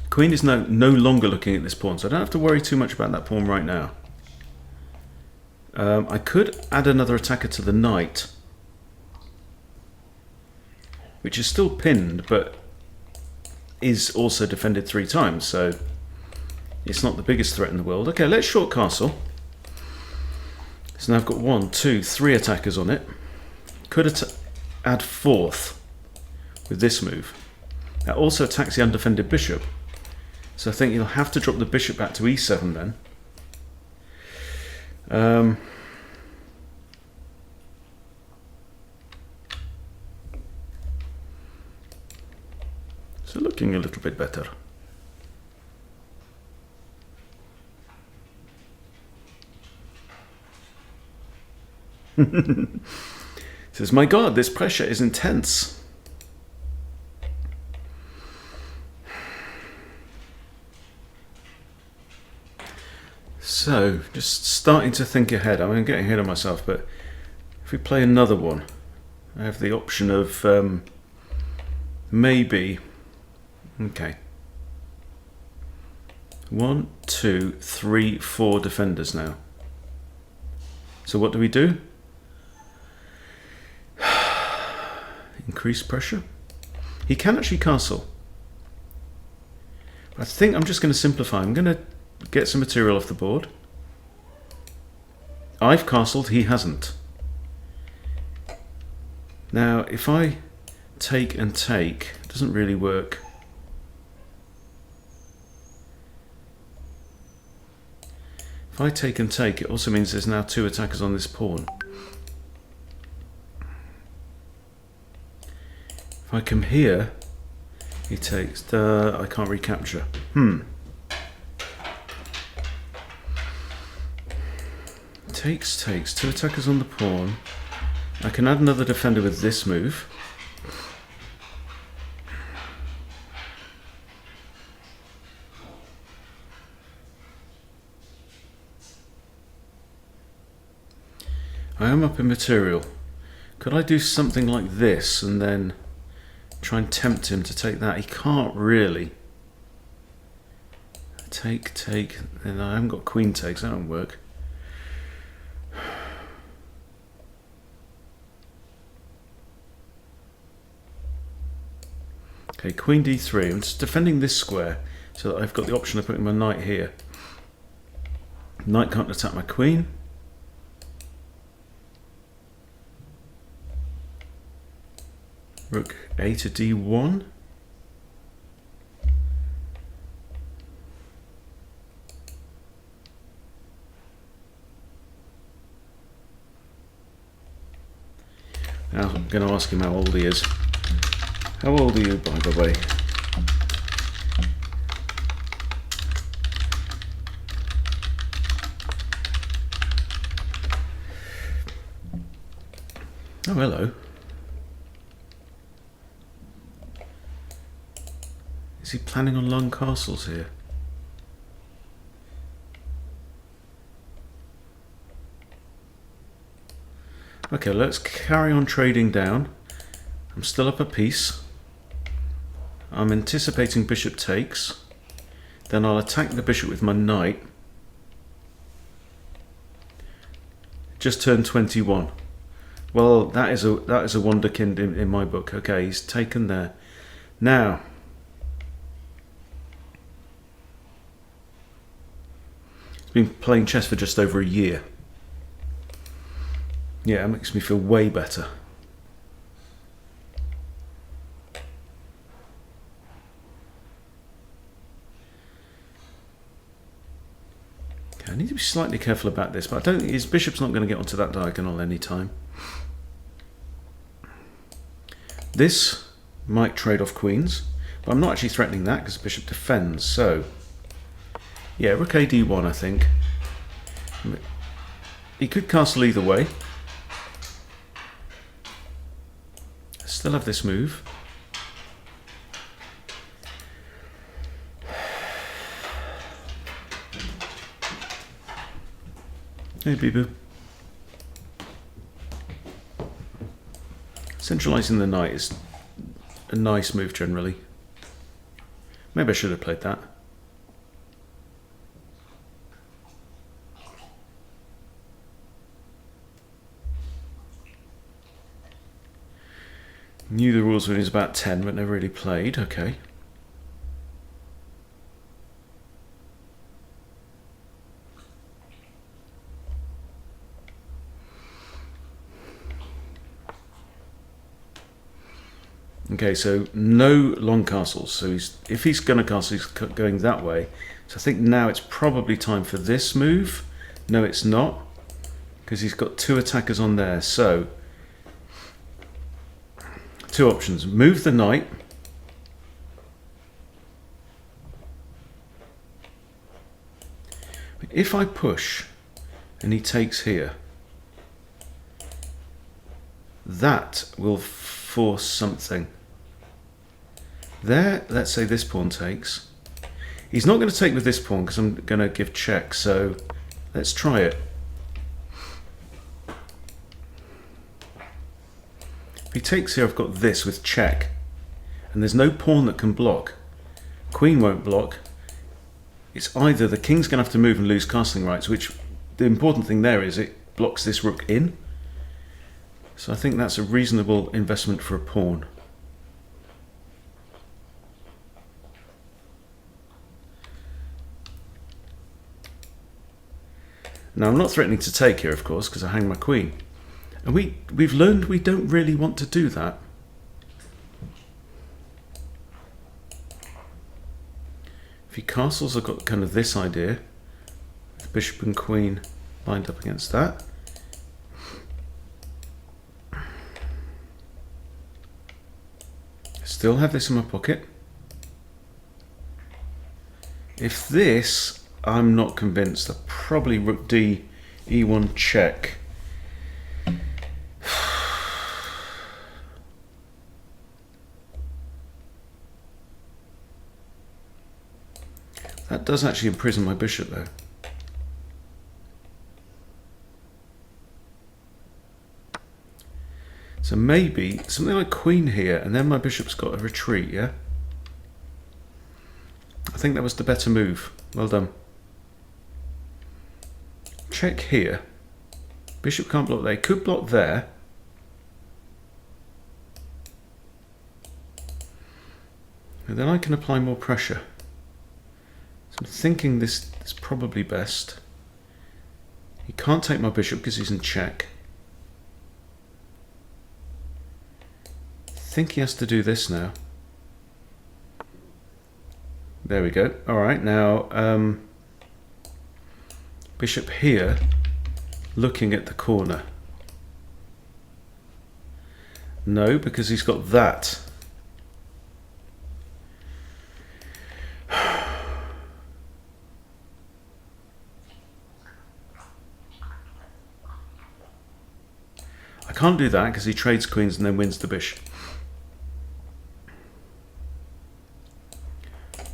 A: Queen is no longer looking at this pawn, so I don't have to worry too much about that pawn right now. I could add another attacker to the knight, which is still pinned, but is also defended 3 times, so it's not the biggest threat in the world. Okay, let's short castle. So now I've got 1, 2, 3 attackers on it. Could add 4th with this move. That also attacks the undefended bishop. So I think you'll have to drop the bishop back to e7 then. So looking a little bit better. Says, my God, this pressure is intense. So, just starting to think ahead. I'm getting ahead of myself, but if we play another one, I have the option of maybe. Okay. 1, 2, 3, 4 defenders now. So what do we do? Increase pressure. He can actually castle. I think I'm just going to simplify. I'm going to get some material off the board. I've castled, he hasn't. Now, if I take and take, it doesn't really work. If I take and take, it also means there's now 2 attackers on this pawn. If I come here, he takes I can't recapture. Takes, 2 attackers on the pawn. I can add another defender with this move. I am up in material. Could I do something like this and then try and tempt him to take that? He can't really. Take, and I haven't got queen takes, that won't work. Okay, queen d3. I'm just defending this square so that I've got the option of putting my knight here. Knight can't attack my queen. Rook a to d1. Now I'm going to ask him how old he is. How old are you, by the way? Oh, hello. Is he planning on long castles here? Okay, let's carry on trading down. I'm still up a piece. I'm anticipating bishop takes. Then I'll attack the bishop with my knight. Just turned 21. Well, that is a wonderkind in my book. Okay, he's taken there. Now, he's been playing chess for just over a year. Yeah, it makes me feel way better. Okay, I need to be slightly careful about this, but I don't think his bishop's not going to get onto that diagonal any time. This might trade off queens, but I'm not actually threatening that because the bishop defends. So, yeah, rook a d1, I think. He could castle either way. Still have this move. Hey, Bibu. Centralising the knight is a nice move generally. Maybe I should have played that. Knew the rules when he was about 10, but never really played. Okay. Okay, so no long castles. So if he's going to castle, he's going that way. So I think now it's probably time for this move. No, it's not, because he's got two attackers on there. So two options. Move the knight. If I push and he takes here, that will force something. There, let's say this pawn takes. He's not going to take with this pawn because I'm going to give check, so let's try it. If he takes here, I've got this with check, and there's no pawn that can block. Queen won't block. It's either the king's going to have to move and lose castling rights, which the important thing there is it blocks this rook in. So I think that's a reasonable investment for a pawn. Now I'm not threatening to take here, of course, because I hang my queen. And we've learned we don't really want to do that. If he castles, I've got kind of this idea. The bishop and queen lined up against that. Still have this in my pocket. If this, I'm not convinced. I'll probably rook d, e1 check. That does actually imprison my bishop though. So maybe something like queen here, and then my bishop's got a retreat, yeah? I think that was the better move. Well done. Check here. Bishop can't block there. He could block there. And then I can apply more pressure. So I'm thinking this is probably best. He can't take my bishop because he's in check. I think he has to do this now. There we go. All right, now bishop here, looking at the corner. No, because he's got that. I can't do that because he trades queens and then wins the bishop.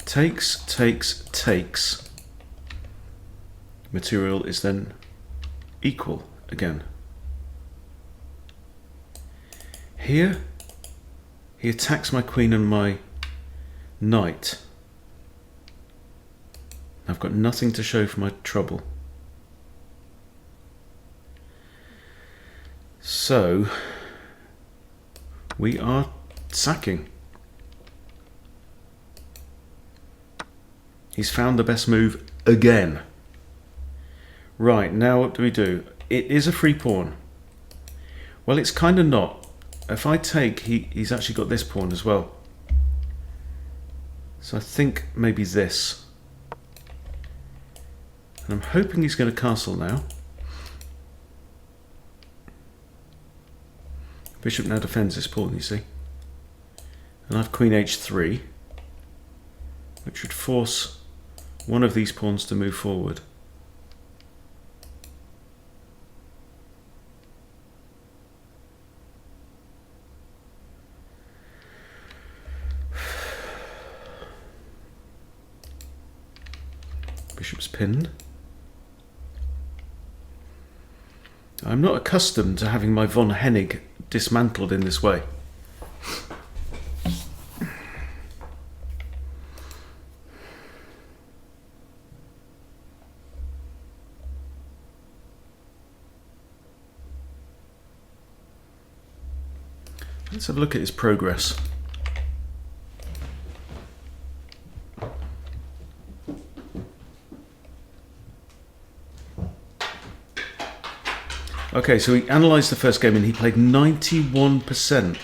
A: Takes, takes, takes. Material is then equal again. Here, he attacks my queen and my knight. I've got nothing to show for my trouble. So, we are sacking. He's found the best move again. Right, now what do we do? It is a free pawn. Well, it's kind of not. If I take, he's actually got this pawn as well. So I think maybe this. And I'm hoping he's going to castle now. Bishop now defends this pawn, you see. And I've queen h3, which would force one of these pawns to move forward. Bishop's pinned. I'm not accustomed to having my von Hennig dismantled in this way. Let's have a look at his progress. Okay, so he analysed the first game and he played 91%.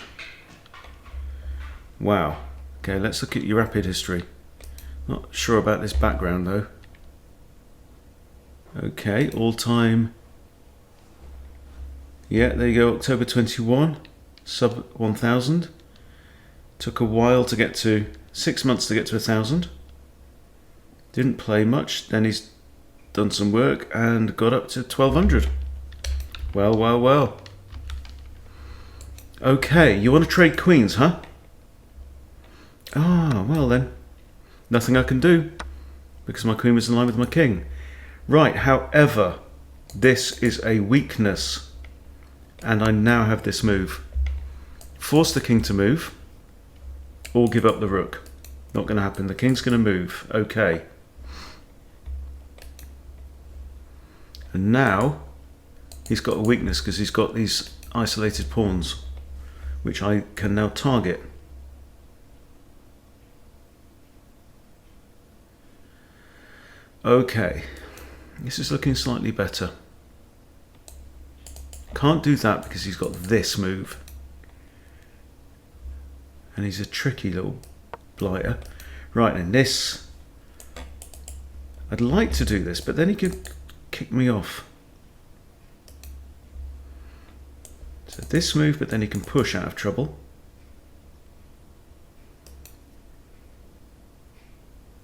A: Wow. Okay, let's look at your rapid history. Not sure about this background though. Okay, all time. Yeah, there you go, October 21, sub 1000. Took a while to get to, 6 months to get to 1000. Didn't play much, then he's done some work and got up to 1200. Well, well, well. Okay, you want to trade queens, huh? Ah, well then. Nothing I can do, because my queen was in line with my king. Right, however, this is a weakness, and I now have this move. Force the king to move, or give up the rook. Not going to happen. The king's going to move. Okay. And now he's got a weakness because he's got these isolated pawns, which I can now target. Okay, this is looking slightly better. Can't do that because he's got this move. And he's a tricky little blighter. Right, and this, I'd like to do this, but then he could kick me off. So this move, but then he can push out of trouble.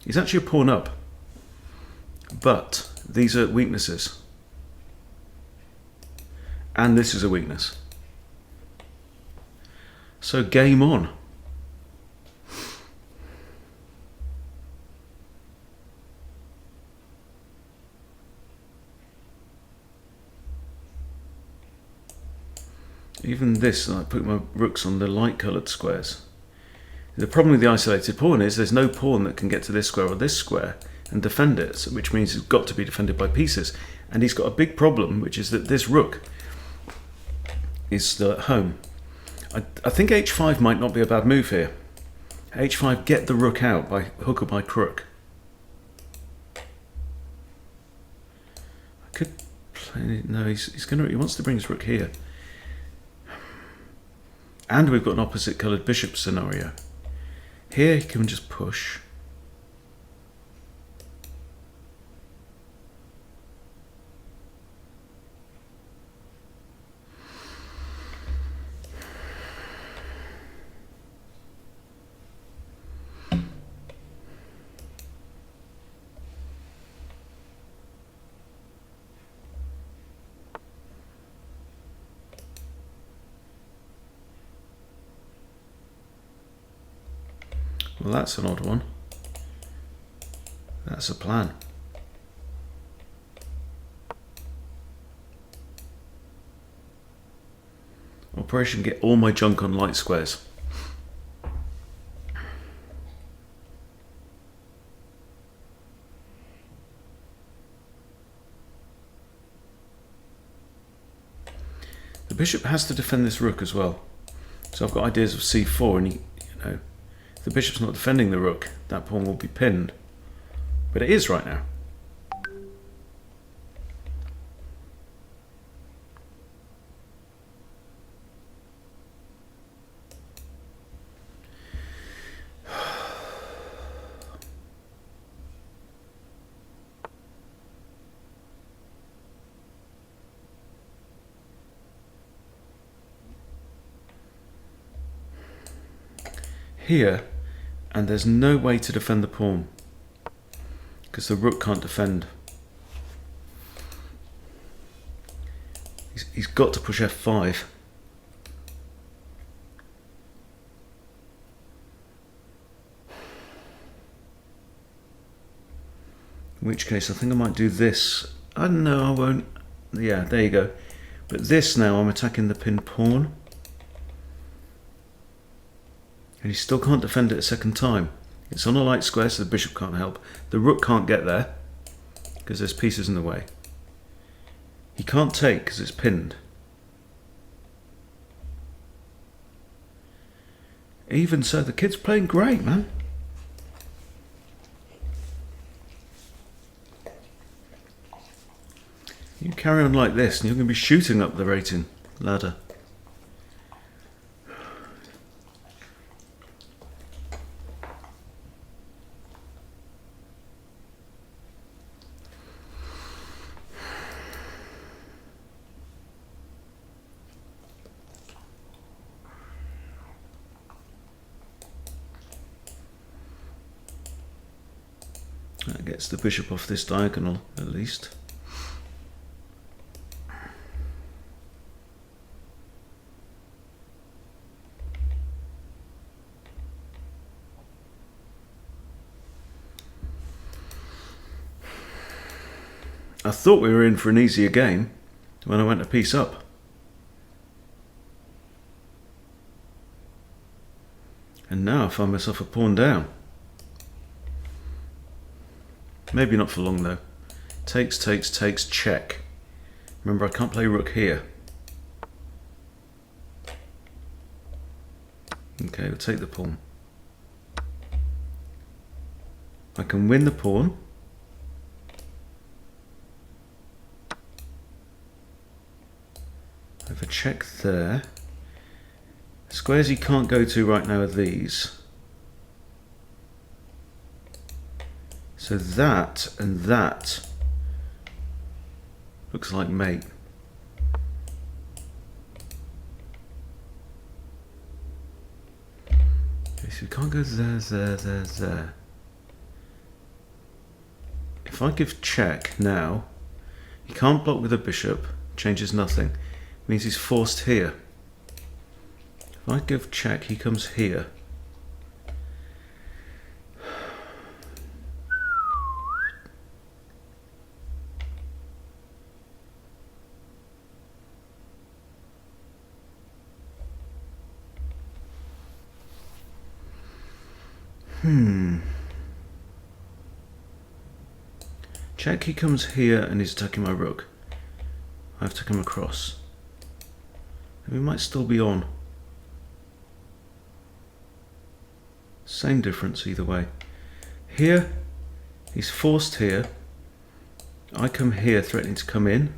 A: He's actually a pawn up, but these are weaknesses. And this is a weakness. So game on. Even this, I put my rooks on the light coloured squares. The problem with the isolated pawn is there's no pawn that can get to this square or this square and defend it, which means it's got to be defended by pieces. And he's got a big problem, which is that this rook is still at home. I think h5 might not be a bad move here. h5, get the rook out by hook or by crook. I could play, no, he wants to bring his rook here. And we've got an opposite coloured bishop scenario. Here he can just push. Well, that's an odd one. That's a plan. Operation get all my junk on light squares. The bishop has to defend this rook as well. So I've got ideas of c4 and if the bishop's not defending the rook, that pawn will be pinned. But it is right now. here, and there's no way to defend the pawn because the rook can't defend. He's got to push f5. In which case I think I might do this. I don't know, I won't. Yeah, there you go. But this now, I'm attacking the pinned pawn. And he still can't defend it a second time. It's on a light square, so the bishop can't help. The rook can't get there because there's pieces in the way. He can't take because it's pinned. Even so, the kid's playing great, man. You carry on like this and you're going to be shooting up the rating ladder. That gets the bishop off this diagonal at least. I thought we were in for an easier game when I went a piece up. And now I find myself a pawn down. Maybe not for long though. Takes, takes, takes, check. Remember, I can't play rook here. Okay, we'll take the pawn. I can win the pawn. I have a check there. Squares he can't go to right now are these. So that and that looks like mate. Okay, so we can't go there, there, there, there. If I give check now, he can't block with a bishop, changes nothing. It means he's forced here. If I give check, he comes here. Check, he comes here and he's attacking my rook. I have to come across. And we might still be on. Same difference either way. Here, he's forced here. I come here threatening to come in.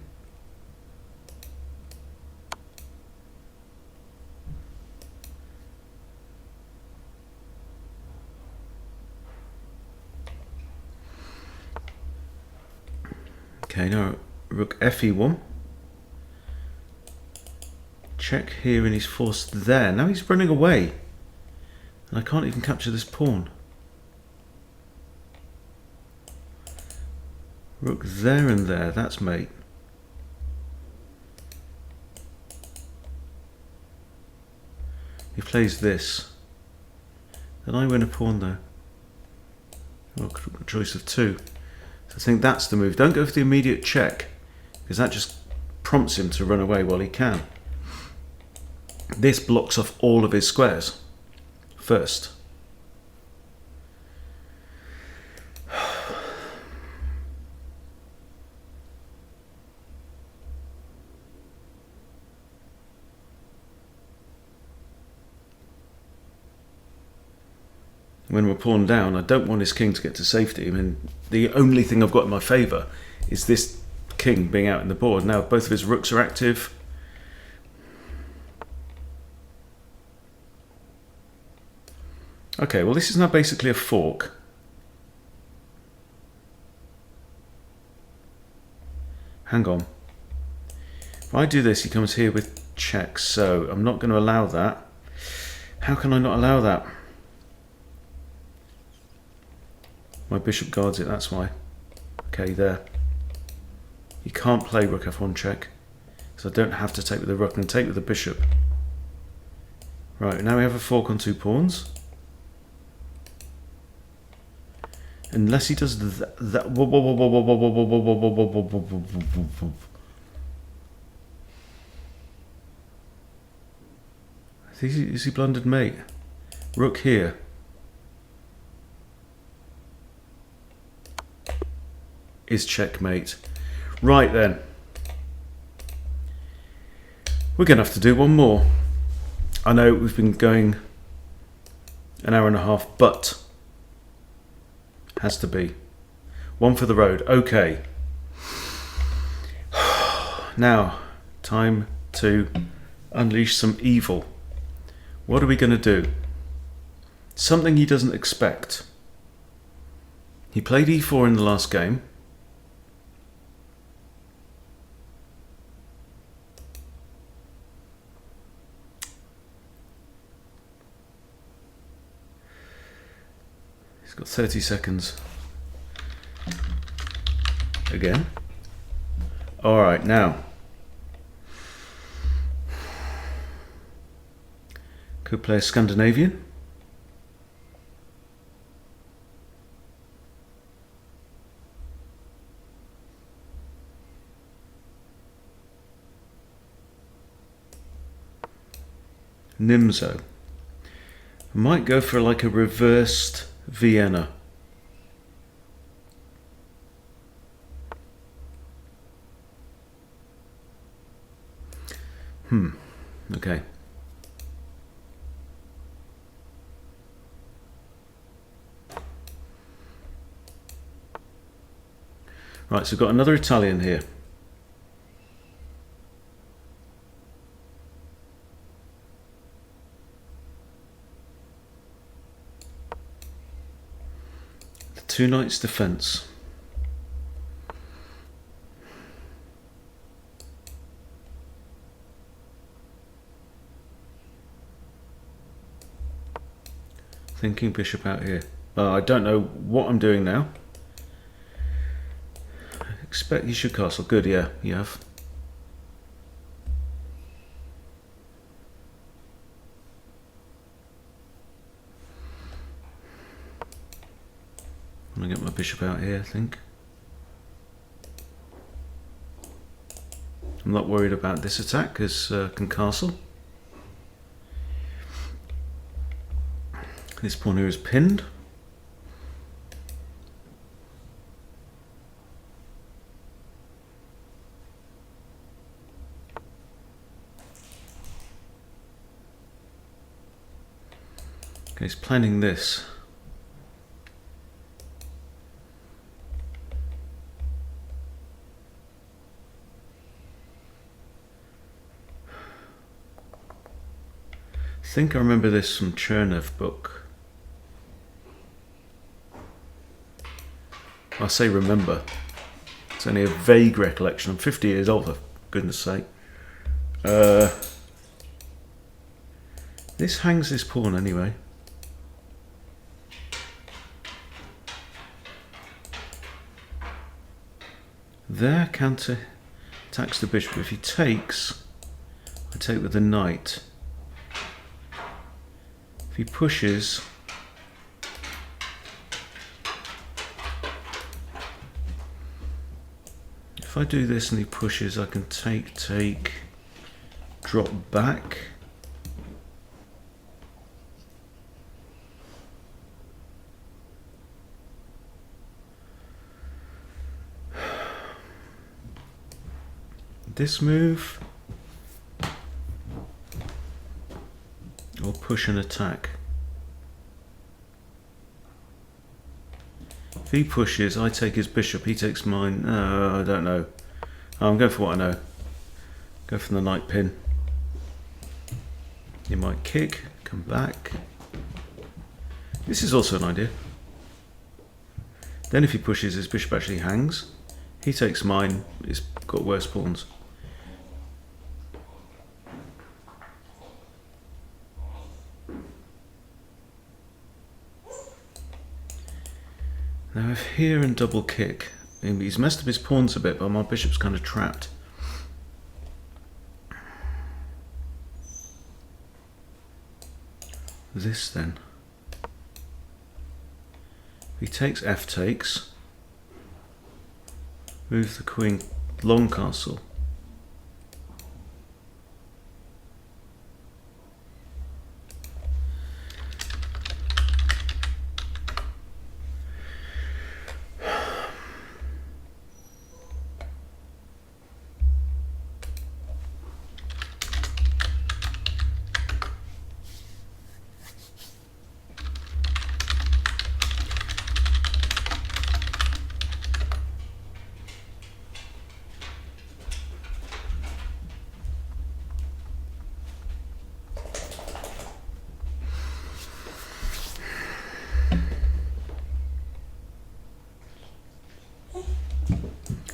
A: Okay, now rook fe1. Check here and he's forced there. Now he's running away. And I can't even capture this pawn. Rook there and there, that's mate. He plays this. Then I win a pawn though. Well, choice of two. So I think that's the move. Don't go for the immediate check, because that just prompts him to run away while he can. This blocks off all of his squares first. When we're pawn down, I don't want his king to get to safety. I mean, the only thing I've got in my favour is this king being out in the board. Now both of his rooks are active. Okay, well this is now basically a fork. Hang on. If I do this, he comes here with check, so I'm not going to allow that. How can I not allow that? My bishop guards it, that's why. Okay, there. You can't play rook f1 check, because I don't have to take with the rook, and take with the bishop. Right, now we have a fork on 2 pawns. Unless he does that. Is he blundered mate? Rook here. Is checkmate. Right then. We're going to have to do one more. I know we've been going an hour and a half, but has to be. One for the road. Okay. Now, time to unleash some evil. What are we going to do? Something he doesn't expect. He played e4 in the last game. He's got 30 seconds. Again. All right, now. Could play a Scandinavian. Nimzo. I might go for like a reversed Vienna. Okay. Right, so we've got another Italian here. The 2 knights defense. Thinking bishop out here. I don't know what I'm doing now. Expect you should castle. Good, yeah, you have. I'm going to get my bishop out here, I think. I'm not worried about this attack, because can castle. This pawn here is pinned. Okay, he's planning this. I think I remember this from Chernev book. I say remember. It's only a vague recollection. I'm 50 years old, for goodness sake. This hangs this pawn anyway. There, counter attacks the bishop. If he takes, I take with the knight. If he pushes, if I do this and he pushes, I can take, drop back. This move, or push and attack. If he pushes, I take his bishop, he takes mine. I don't know. I'm going for what I know. Go for the knight pin. He might kick, come back. This is also an idea. Then if he pushes, his bishop actually hangs. He takes mine, he's got worse pawns. Now if here and double kick, he's messed up his pawns a bit, but my bishop's kind of trapped. This then. He takes f takes. Move the queen long castle.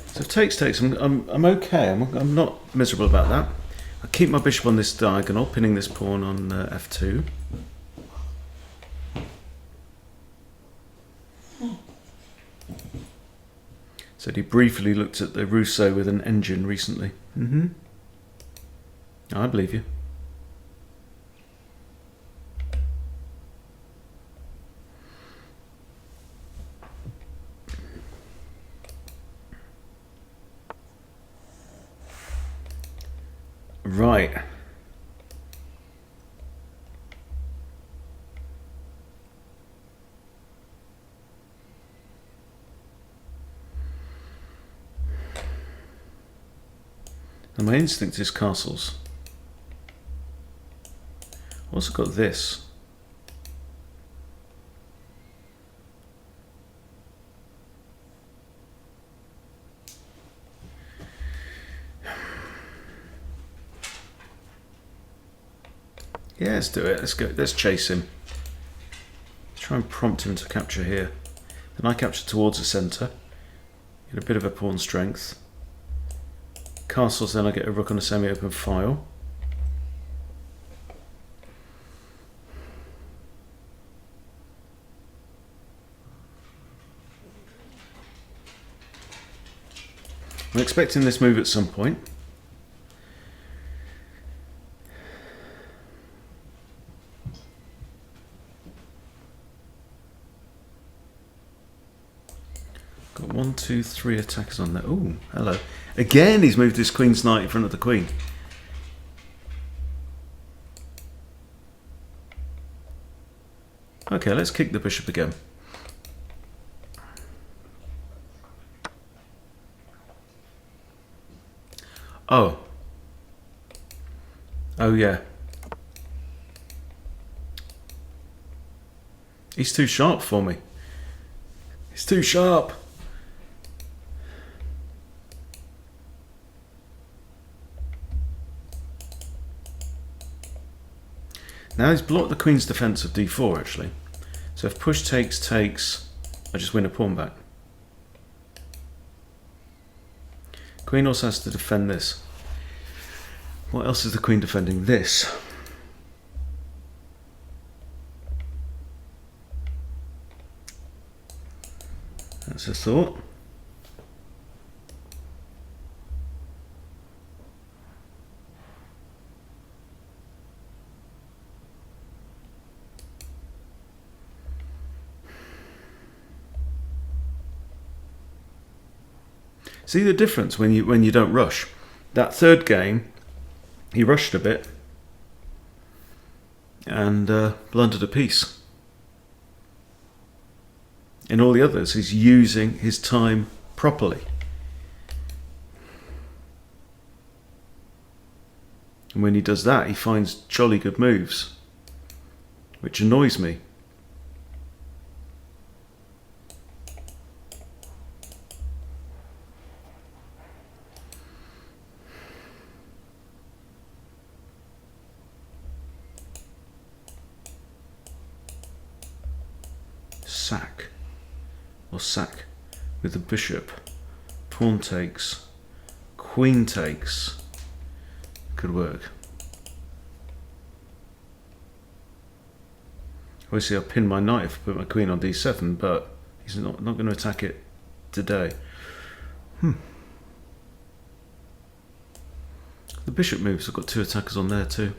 A: So if takes, I'm okay. I'm not miserable about that. I keep my bishop on this diagonal, pinning this pawn on f2. Said he briefly looked at the Rousseau with an engine recently. I believe you. Right. And my instinct is castles. I've also got this. Yeah, let's do it. Let's go. Let's chase him. Try and prompt him to capture here. Then I capture towards the centre. Get a bit of a pawn strength. Castles, then I get a rook on a semi-open file. I'm expecting this move at some point. Got 1, 2, 3 attackers on there. Oh, hello. Again, he's moved his queen's knight in front of the queen. Okay, let's kick the bishop again. Oh. Oh, yeah. He's too sharp for me. He's too sharp. Now he's blocked the queen's defense of d4 actually. So if push takes, I just win a pawn back. Queen also has to defend this. What else is the queen defending? This. That's a thought. See the difference when you don't rush. That third game, he rushed a bit and blundered a piece. In all the others, he's using his time properly. And when he does that, he finds jolly good moves, which annoys me. Sack. Or sack with the bishop. Pawn takes. Queen takes. Could work. Obviously I'll pin my knight if I put my queen on d7, but He's not going to attack it today. The bishop moves. I've got 2 attackers on there too.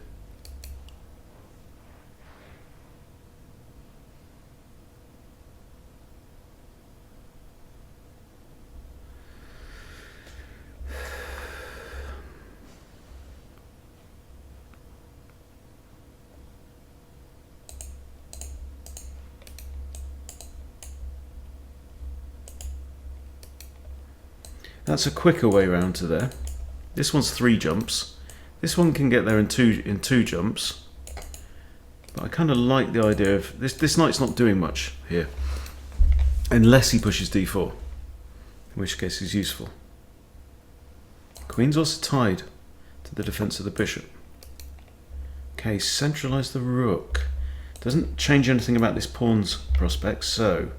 A: That's a quicker way round to there. This one's 3 jumps. This one can get there in two jumps. But I kind of like the idea of this knight's not doing much here, unless he pushes d4, in which case he's useful. Queen's also tied to the defense of the bishop. Okay, centralize the rook. Doesn't change anything about this pawn's prospects, so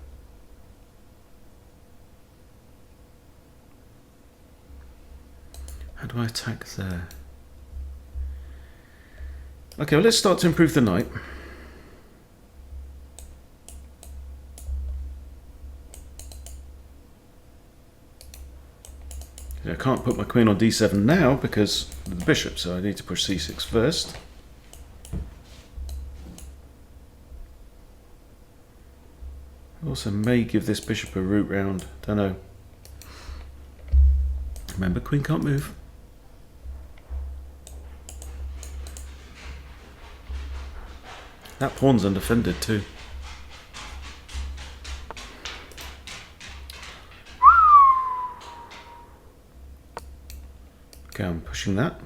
A: how do I attack there? Okay, well, let's start to improve the knight. I can't put my queen on d7 now because of the bishop, so I need to push c6 first. I also may give this bishop a route round, don't know. Remember, queen can't move. That pawn's undefended too. Okay, I'm pushing that.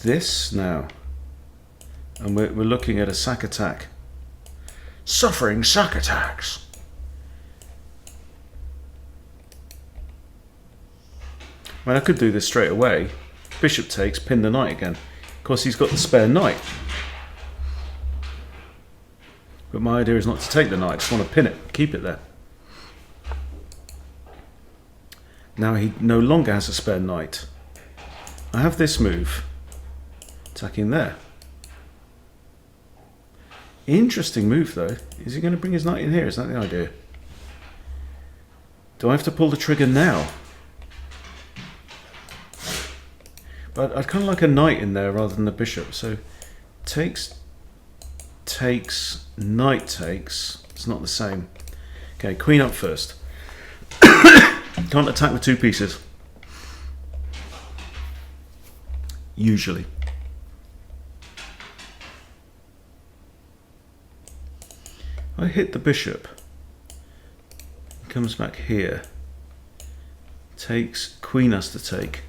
A: This now. And we're looking at a sack attack. Suffering sack attacks. I mean, I could do this straight away. Bishop takes, pin the knight again. Of course, he's got the spare knight. But my idea is not to take the knight, I just want to pin it, keep it there. Now he no longer has a spare knight. I have this move, attacking there. Interesting move though. Is he going to bring his knight in here? Is that the idea? Do I have to pull the trigger now? But I'd kind of like a knight in there rather than the bishop. So takes, knight takes. It's not the same. Okay, queen up first. Can't attack with 2 pieces. Usually. I hit the bishop. He comes back here. Takes, queen has to take.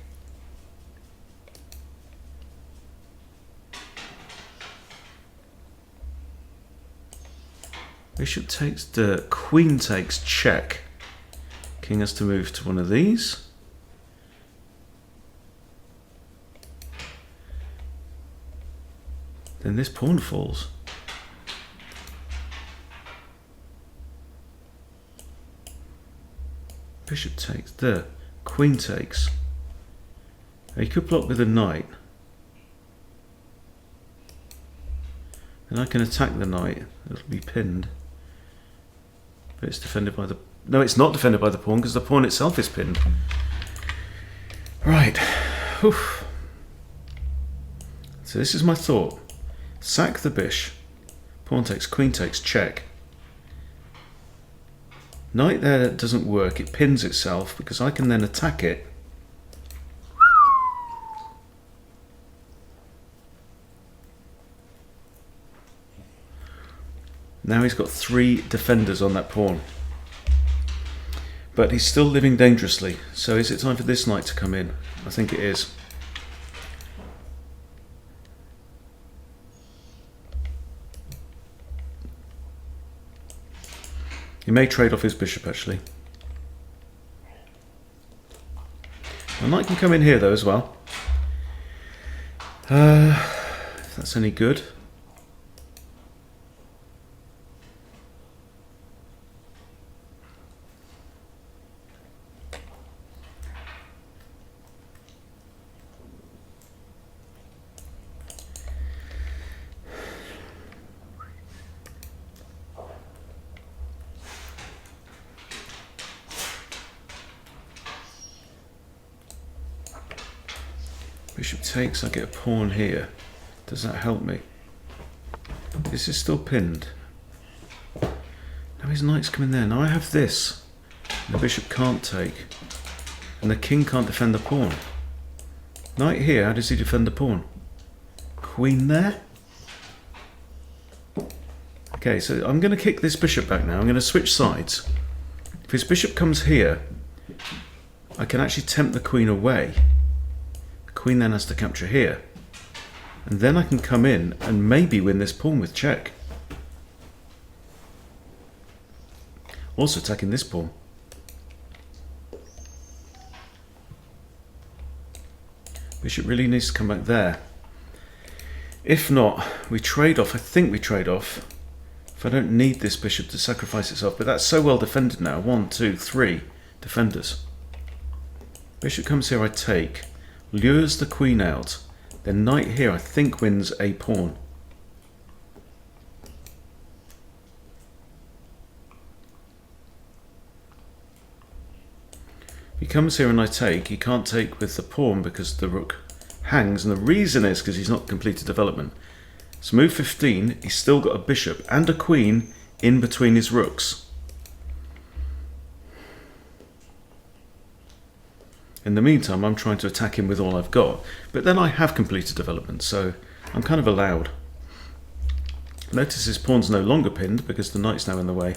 A: Bishop takes the queen takes, check. King has to move to one of these. Then this pawn falls. Bishop takes, the queen takes. Now, he could block with a knight. And I can attack the knight. It'll be pinned. But it's defended by the... No, it's not defended by the pawn because the pawn itself is pinned. Right. Oof. So this is my thought. Sack the bish. Pawn takes, queen takes, check. Knight there doesn't work. It pins itself because I can then attack it. Now he's got 3 defenders on that pawn. But he's still living dangerously. So is it time for this knight to come in? I think it is. He may trade off his bishop actually. The knight can come in here though as well. If that's any good. Bishop takes, I get a pawn here. Does that help me? This is still pinned. Now his knight's coming there. Now I have this. The bishop can't take. And the king can't defend the pawn. Knight here, how does he defend the pawn? Queen there? Okay, so I'm going to kick this bishop back now. I'm going to switch sides. If his bishop comes here, I can actually tempt the queen away. The queen then has to capture here. And then I can come in and maybe win this pawn with check. Also attacking this pawn. Bishop really needs to come back there. If not, we trade off. I think we trade off. If I don't need this bishop to sacrifice itself. But that's so well defended now. 1, 2, 3 defenders. Bishop comes here, I take. Lures the queen out. Then knight here, I think, wins a pawn. He comes here and I take. He can't take with the pawn because the rook hangs. And the reason is because he's not completed development. So move 15, he's still got a bishop and a queen in between his rooks. In the meantime, I'm trying to attack him with all I've got. But then I have completed development, so I'm kind of allowed. Notice his pawn's no longer pinned because the knight's now in the way.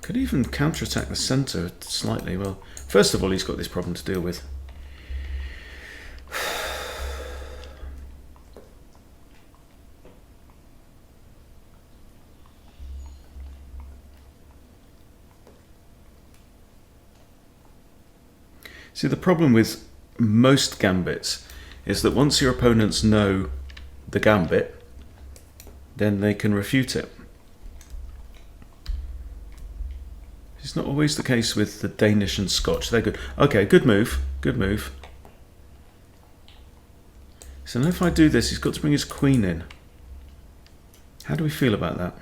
A: Could even counterattack the centre slightly. Well, first of all, he's got this problem to deal with. See, the problem with most gambits is that once your opponents know the gambit, then they can refute it. It's not always the case with the Danish and Scotch. They're good. Okay, good move. Good move. So now if I do this, he's got to bring his queen in. How do we feel about that?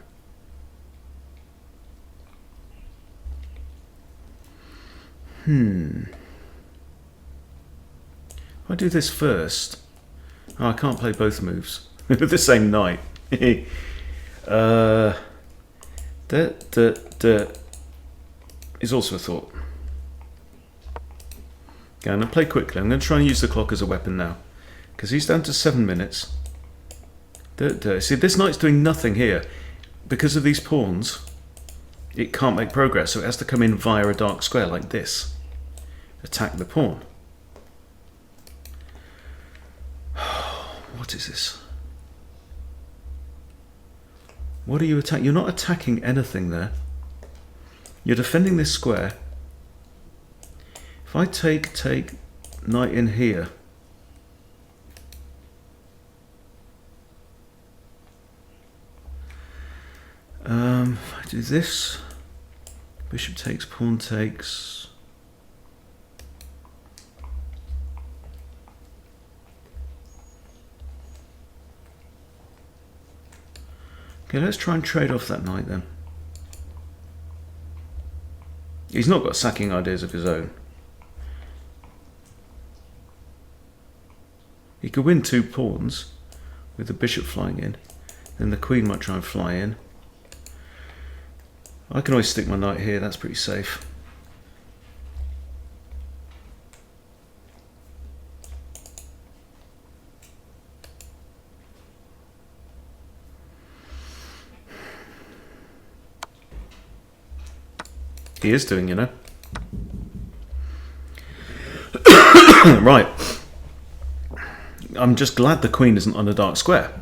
A: If I do this first... Oh, I can't play both moves with the same knight. Is also a thought. Okay, I'm going to play quickly. I'm going to try and use the clock as a weapon now. Because he's down to 7 minutes. See, this knight's doing nothing here. Because of these pawns, it can't make progress. So it has to come in via a dark square like this. Attack the pawn. What is this? What are you attacking? You're not attacking anything there. You're defending this square. If I take knight in here. If I do this, bishop takes, pawn takes. Okay, let's try and trade off that knight then. He's not got sacking ideas of his own. He could win 2 pawns with the bishop flying in. Then the queen might try and fly in. I can always stick my knight here, that's pretty safe. He is doing, you know. Right. I'm just glad the queen isn't on a dark square.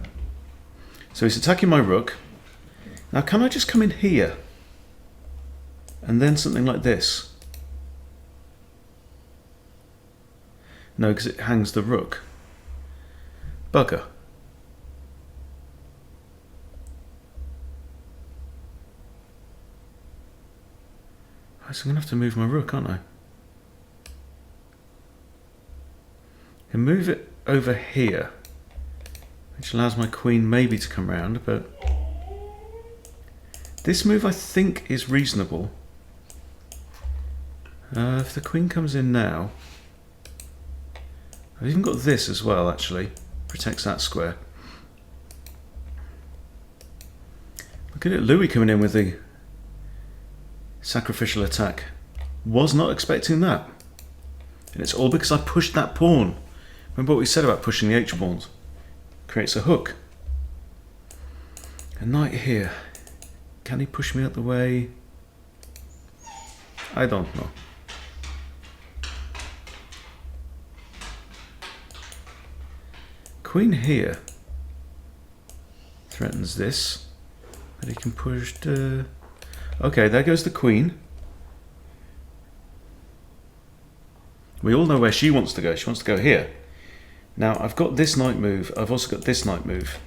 A: So he's attacking my rook. Now can I just come in here? And then something like this? No, because it hangs the rook. Bugger. So I'm going to have to move my rook, aren't I? And move it over here, which allows my queen maybe to come round, but this move I think is reasonable. If the queen comes in now, I've even got this as well, actually. Protects that square. Look at it, Louis coming in with the sacrificial attack. Was not expecting that. And it's all because I pushed that pawn. Remember what we said about pushing the h-pawns? Creates a hook. A knight here. Can he push me out the way? I don't know. Queen here threatens this, but he can push the... Okay, there goes the queen. We all know where she wants to go. She wants to go here. Now, I've got this knight move. I've also got this knight move.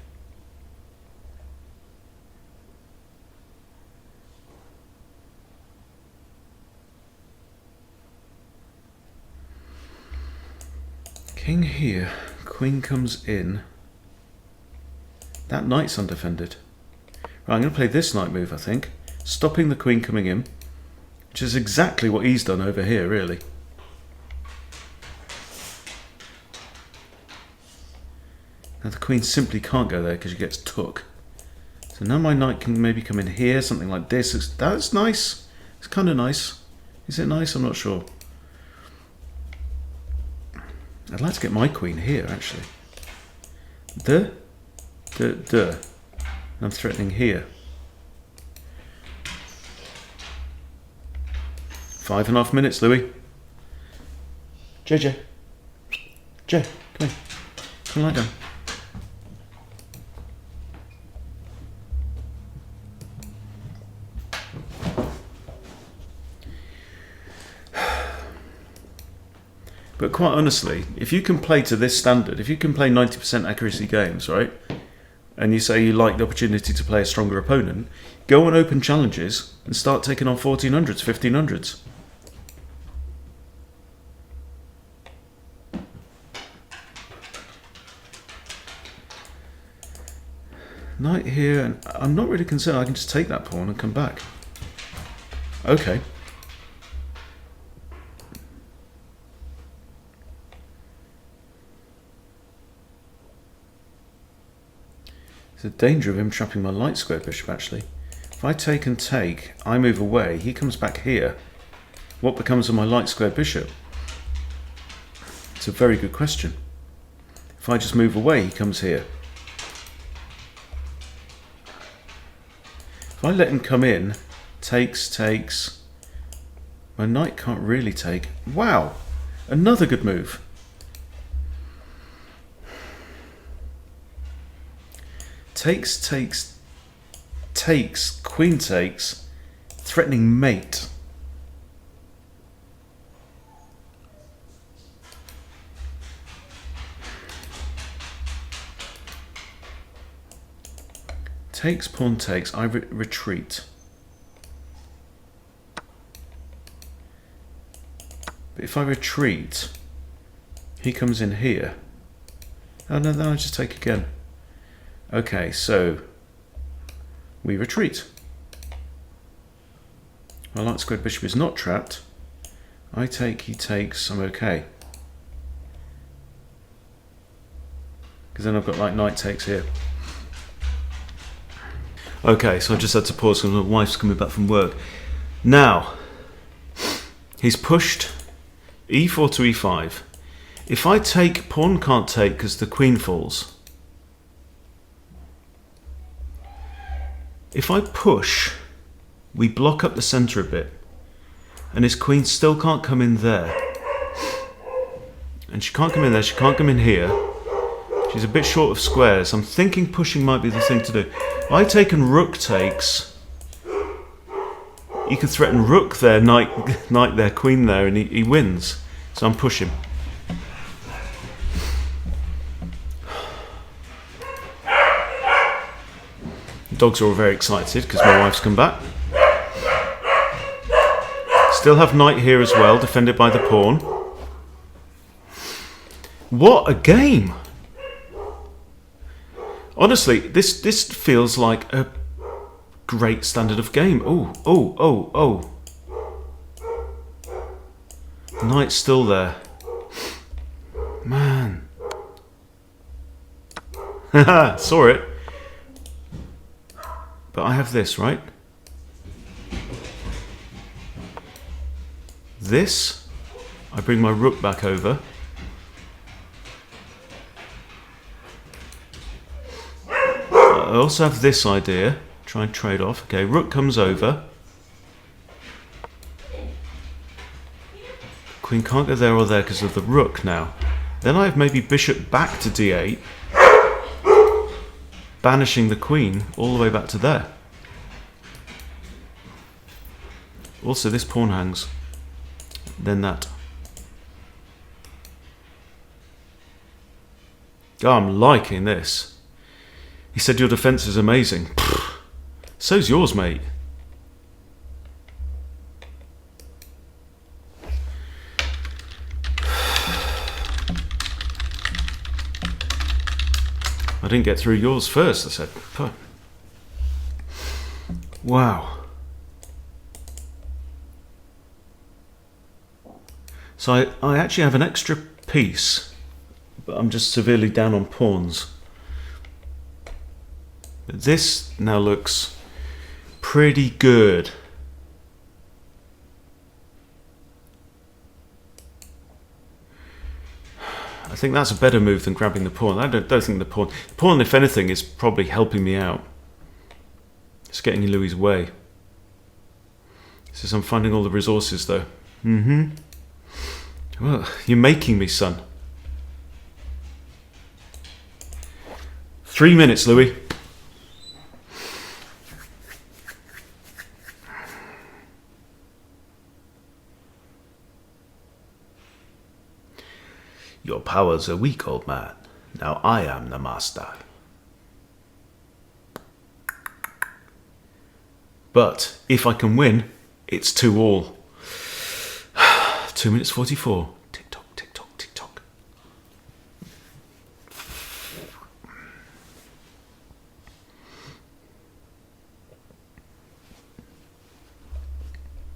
A: King here. Queen comes in. That knight's undefended. Right, I'm going to play this knight move, I think. Stopping the queen coming in. Which is exactly what he's done over here, really. Now the queen simply can't go there because she gets took. So now my knight can maybe come in here, something like this. That's nice. It's kind of nice. Is it nice? I'm not sure. I'd like to get my queen here, actually. I'm threatening here. 5.5 minutes, Louis. JJ. Jay, come in. Come lie down. But quite honestly, if you can play to this standard, if you can play 90% accuracy games, right, and you say you like the opportunity to play a stronger opponent, go on open challenges and start taking on 1400s, 1500s. Knight here, and I'm not really concerned. I can just take that pawn and come back. Okay. There's a danger of him trapping my light square bishop, actually. If I take and take, I move away, he comes back here. What becomes of my light square bishop? It's a very good question. If I just move away, he comes here. If I let him come in, takes, my knight can't really take. Wow, another good move. Takes, queen takes, threatening mate. Takes, pawn takes, I retreat. But if I retreat, he comes in here. Oh no, then I just take again. Okay, so we retreat. My light squared bishop is not trapped. I take, he takes, I'm okay. Because then I've got like knight takes here. Okay, so I just had to pause because my wife's coming back from work. Now, he's pushed e4 to e5. If I take, pawn can't take because the queen falls. If I push, we block up the centre a bit, and his queen still can't come in there. And she can't come in there, she can't come in here. She's a bit short of squares. I'm thinking pushing might be the thing to do. If I take and rook takes, you can threaten rook there, knight there, queen there, and he wins. So I'm pushing. Dogs are all very excited because my wife's come back. Still have knight here as well, defended by the pawn. What a game! Honestly, this feels like a great standard of game. Oh. Knight's still there. Man. Haha, saw it. But I have this, right? This, I bring my rook back over. I also have this idea. Try and trade off. Okay, rook comes over. Queen can't go there or there because of the rook now. Then I have maybe bishop back to d8, banishing the queen all the way back to there. Also, this pawn hangs. Then that. Oh, I'm liking this. He said your defense is amazing. Pfft. So's yours, mate. I didn't get through yours first, I said. Puh. Wow. So I actually have an extra piece, but I'm just severely down on pawns. But this now looks pretty good. I think that's a better move than grabbing the pawn. I don't think the pawn, if anything, is probably helping me out. It's getting in Louis' way. Says I'm finding all the resources, though. Well, you're making me, son. 3 minutes, Louis. Your powers are weak, old man. Now I am the master. But if I can win, it's 2-all. 2 minutes 44. Tick tock, tick tock, tick tock.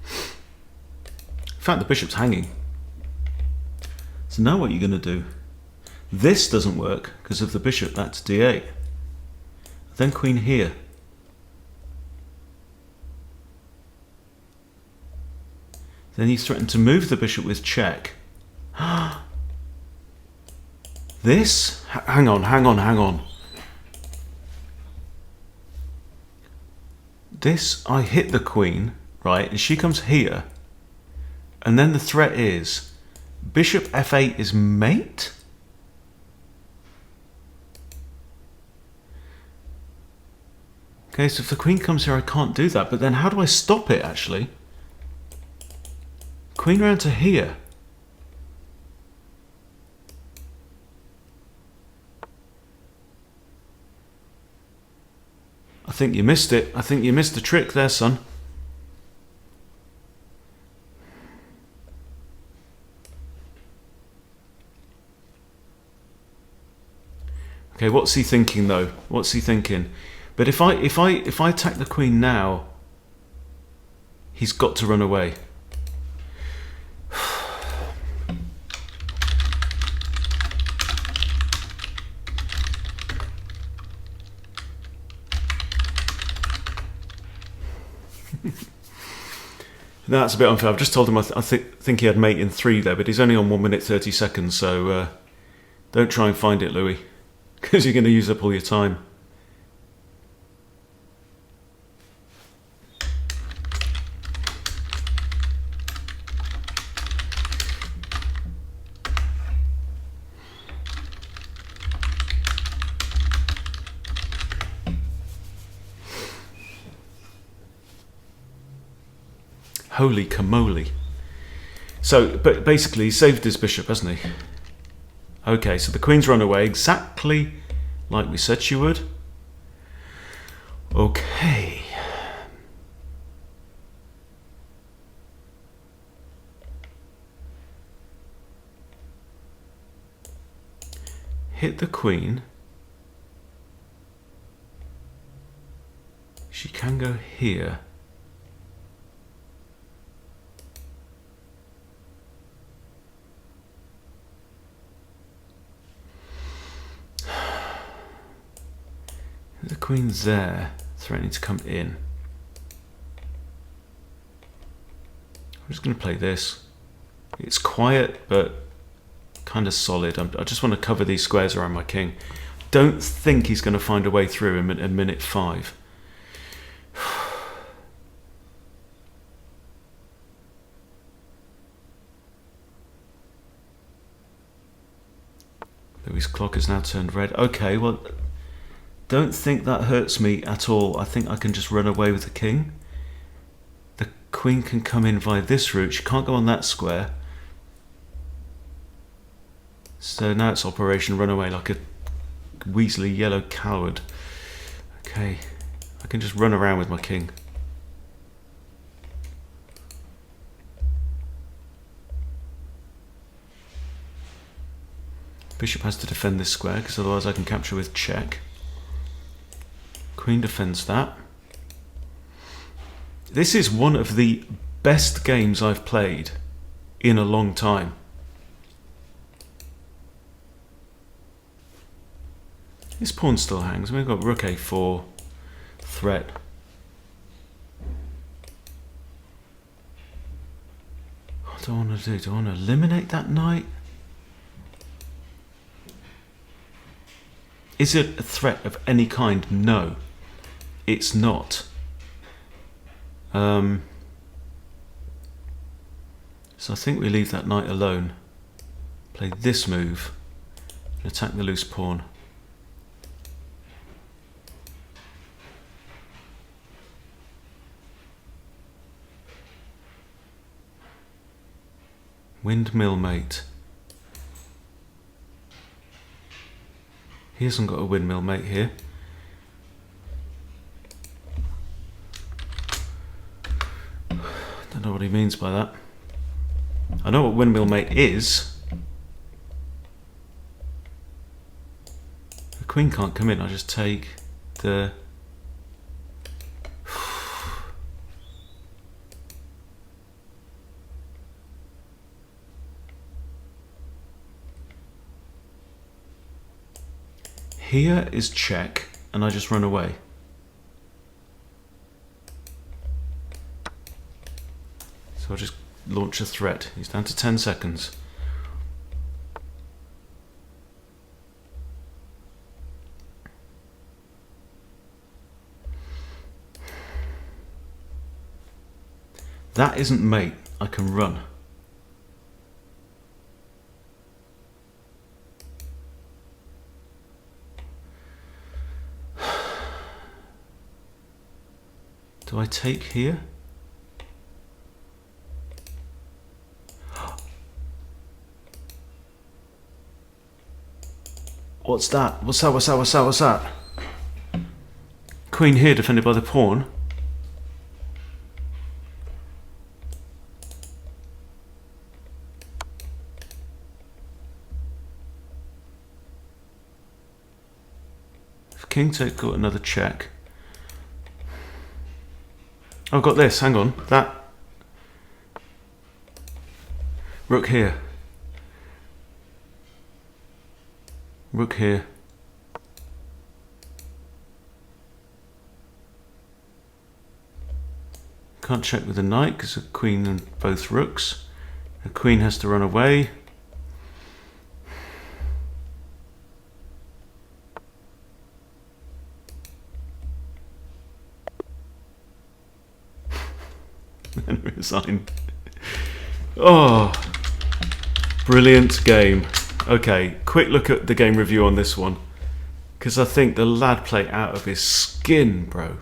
A: In fact, the bishop's hanging. So now what are you going to do? This doesn't work because of the bishop. That's d8. Then queen here. Then you threaten to move the bishop with check. This? Hang on. This, I hit the queen, right? And she comes here. And then the threat is bishop f8 is mate? Okay, so if the queen comes here, I can't do that. But then how do I stop it, actually? Queen round to here. I think you missed it. I think you missed the trick there, son. Okay, what's he thinking though? What's he thinking? But if I attack the queen now, he's got to run away. That's a bit unfair. I've just told him I think he had mate in 3 there, but he's only on 1 minute 30 seconds, so don't try and find it, Louis, because you're going to use up all your time. Holy camoli. So, but basically, he saved his bishop, hasn't he? Okay, so the queen's run away exactly like we said she would. Okay. Hit the queen. She can go here. Queen's there, threatening to come in. I'm just going to play this. It's quiet, but kind of solid. I just want to cover these squares around my king. Don't think he's going to find a way through in minute 5. Louis' clock has now turned red. Okay, well, don't think that hurts me at all. I think I can just run away with the king. The queen can come in via this route. She can't go on that square. So now it's Operation Runaway like a weaselly yellow coward. Okay, I can just run around with my king. Bishop has to defend this square because otherwise I can capture with check. Queen defends that. This is one of the best games I've played in a long time. This pawn still hangs. We've got rook a4, threat. What do I want to do? Do I want to eliminate that knight? Is it a threat of any kind? No, it's not. So I think we leave that knight alone. Play this move and attack the loose pawn. Windmill mate. He hasn't got a windmill mate here. Don't know what he means by that. I know what windmill mate is. The queen can't come in. I just take the... Here is check, and I just run away. So I'll just launch a threat. He's down to 10 seconds. That isn't mate. I can run. Do I take here? What's that? What's that? What's that? What's that? What's that? Queen here defended by the pawn. If king take, got another check. I've got this, hang on, that. Rook here. Rook here. Can't check with the knight because the queen and both rooks. The queen has to run away. And resign. Oh, brilliant game. Okay, quick look at the game review on this one, because I think the lad played out of his skin, bro.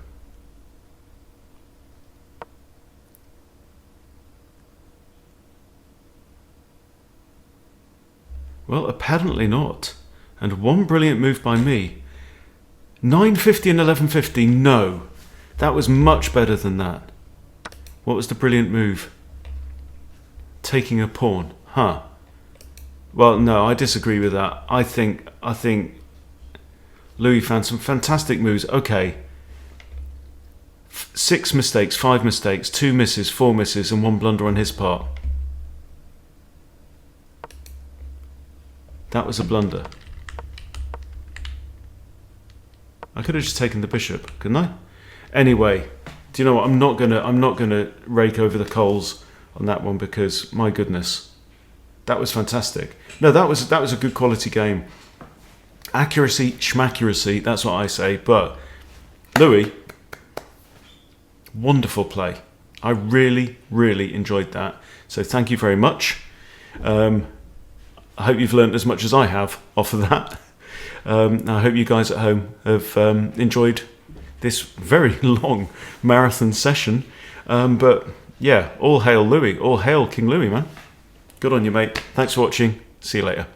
A: Well, apparently not. And one brilliant move by me. 950 and 1150, no. That was much better than that. What was the brilliant move? Taking a pawn, huh? Well, no, I disagree with that. I think Louis found some fantastic moves. Okay. 6 mistakes, 5 mistakes, 2 misses, 4 misses, and 1 blunder on his part. That was a blunder. I could have just taken the bishop, couldn't I? Anyway, do you know what? I'm not gonna rake over the coals on that one, because my goodness, that was fantastic. No, that was a good quality game. Accuracy, schmaccuracy, that's what I say. But Louis, wonderful play. I really, really enjoyed that. So thank you very much. I hope you've learned as much as I have off of that. I hope you guys at home have enjoyed this very long marathon session. But yeah, all hail Louis. All hail King Louis, man. Good on you, mate. Thanks for watching. See you later.